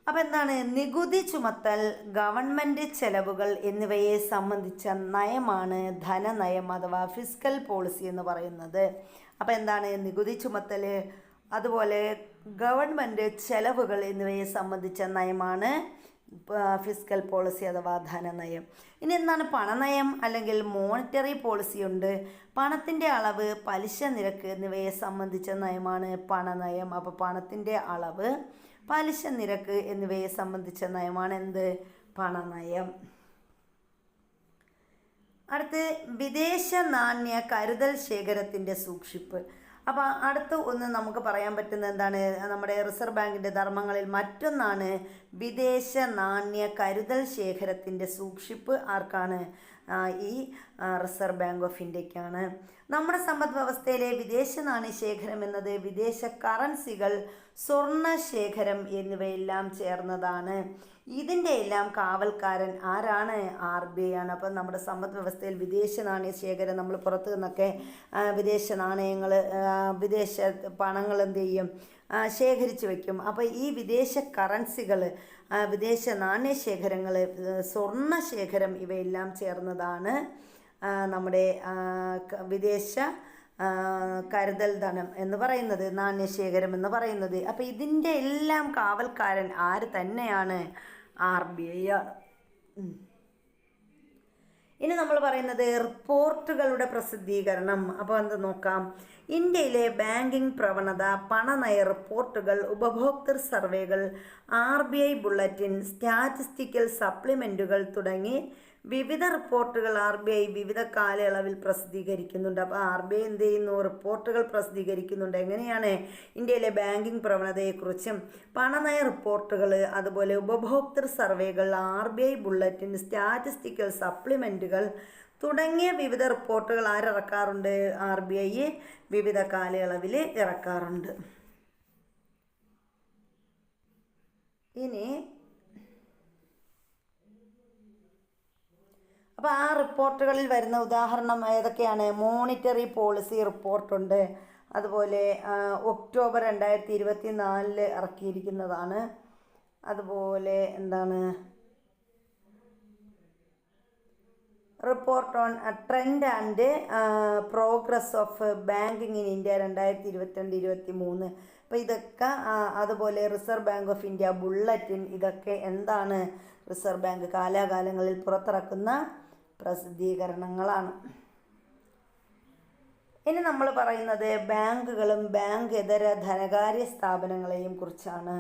അപ്പോൾ എന്താണ്? നികുതി ചുമത്തൽ, ഗവൺമെൻറ് ചെലവുകൾ എന്നിവയെ സംബന്ധിച്ച നയമാണ് ധനനയം അഥവാ ഫിസ്ക്കൽ പോളിസി എന്ന് പറയുന്നത്. അപ്പോൾ എന്താണ്? നികുതി ചുമത്തൽ, അതുപോലെ ഗവൺമെൻറ് ചെലവുകൾ എന്നിവയെ സംബന്ധിച്ച നയമാണ് ഫിസ്ക്കൽ പോളിസി അഥവാ ധനനയം. ഇനി എന്താണ് പണനയം അല്ലെങ്കിൽ മോണിറ്ററി പോളിസി ഉണ്ട്. പണത്തിൻ്റെ അളവ്, പലിശ നിരക്ക് എന്നിവയെ സംബന്ധിച്ച നയമാണ് പണനയം. അപ്പോൾ പണത്തിൻ്റെ അളവ്, പലിശ നിരക്ക് എന്നിവയെ സംബന്ധിച്ച നയമാണ് എന്ത്? പണനയം. അടുത്ത് വിദേശ നാണ്യ കരുതൽ ശേഖരത്തിൻ്റെ സൂക്ഷിപ്പ്. അപ്പോൾ അടുത്ത ഒന്ന് നമുക്ക് പറയാൻ പറ്റുന്നത് എന്താണ്? നമ്മുടെ റിസർവ് ബാങ്കിൻ്റെ ധർമ്മങ്ങളിൽ മറ്റൊന്നാണ് വിദേശ നാണ്യ കരുതൽ ശേഖരത്തിൻ്റെ സൂക്ഷിപ്പ്. ആർക്കാണ്? ഈ റിസർവ് ബാങ്ക് ഓഫ് ഇന്ത്യക്കാണ്. നമ്മുടെ സമ്പദ് വ്യവസ്ഥയിലെ വിദേശ നാണ്യ ശേഖരം എന്നത് വിദേശ കറൻസികൾ, സ്വർണ്ണ ശേഖരം എന്നിവയെല്ലാം ചേർന്നതാണ്. ഇതിൻ്റെ എല്ലാം കാവൽക്കാരൻ ആരാണ്? RBI ആണ്. അപ്പം നമ്മുടെ സമ്പദ് വ്യവസ്ഥയിൽ വിദേശ നാണ്യ ശേഖരം, നമ്മൾ പുറത്തു നിന്നൊക്കെ വിദേശ നാണയങ്ങൾ, വിദേശ പണങ്ങൾ എന്ത് ചെയ്യും? ശേഖരിച്ച് വയ്ക്കും. അപ്പോൾ ഈ വിദേശ കറൻസികൾ, വിദേശ നാണ്യശേഖരങ്ങൾ, സ്വർണ്ണ ശേഖരം ഇവയെല്ലാം ചേർന്നതാണ് നമ്മുടെ വിദേശ കരുതൽ ധനം എന്ന് പറയുന്നത്, നാണ്യശേഖരം എന്ന് പറയുന്നത്. അപ്പോൾ ഇതിൻ്റെ എല്ലാം കാവൽക്കാരൻ ആര് തന്നെയാണ്? RBI ആണ്. ഇനി നമ്മൾ പറയുന്നത് റിപ്പോർട്ടുകളുടെ പ്രസിദ്ധീകരണം. അപ്പോൾ എന്ത് നോക്കാം? ഇന്ത്യയിലെ ബാങ്കിംഗ് പ്രവണത, പണനയ റിപ്പോർട്ടുകൾ, ഉപഭോക്തൃ സർവേകൾ, RBI ബുള്ളറ്റിൻ, സ്റ്റാറ്റിസ്റ്റിക്കൽ സപ്ലിമെൻറ്റുകൾ തുടങ്ങി വിവിധ റിപ്പോർട്ടുകൾ RBI വിവിധ കാലയളവിൽ പ്രസിദ്ധീകരിക്കുന്നുണ്ട്. അപ്പോൾ RBI എന്ത് ചെയ്യുന്നു? റിപ്പോർട്ടുകൾ പ്രസിദ്ധീകരിക്കുന്നുണ്ട്. എങ്ങനെയാണ്? ഇന്ത്യയിലെ ബാങ്കിംഗ് പ്രവണതയെക്കുറിച്ചും പണനയ റിപ്പോർട്ടുകൾ, അതുപോലെ ഉപഭോക്തൃ സർവേകൾ, RBI ബുള്ളറ്റിൻ, സ്റ്റാറ്റിസ്റ്റിക്കൽ സപ്ലിമെൻറ്റുകൾ തുടങ്ങിയ വിവിധ റിപ്പോർട്ടുകൾ ആരിറക്കാറുണ്ട്? RBI വിവിധ കാലയളവിൽ ഇറക്കാറുണ്ട്. ഇനി അപ്പോൾ ആ റിപ്പോർട്ടുകളിൽ വരുന്ന ഉദാഹരണം ഏതൊക്കെയാണ്? മോണിറ്ററി പോളിസി റിപ്പോർട്ടുണ്ട്, അതുപോലെ ഒക്ടോബർ 2024 ഇറക്കിയിരിക്കുന്നതാണ്. അതുപോലെ എന്താണ്? Report on trend and progress of banking in India 2022-23. അപ്പോൾ ഇതൊക്കെ, അതുപോലെ reserve bank of India bulletin, ഇതൊക്കെ എന്താണ്? റിസർവ് ബാങ്ക് കാലാകാലങ്ങളിൽ പുറത്തിറക്കുന്ന പ്രസിദ്ധീകരണങ്ങളാണ്. ഇനി നമ്മൾ പറയുന്നത് ബാങ്കുകളും ബാങ്ക് ഇതര ധനകാര്യ സ്ഥാപനങ്ങളെയും കുറിച്ചാണ്.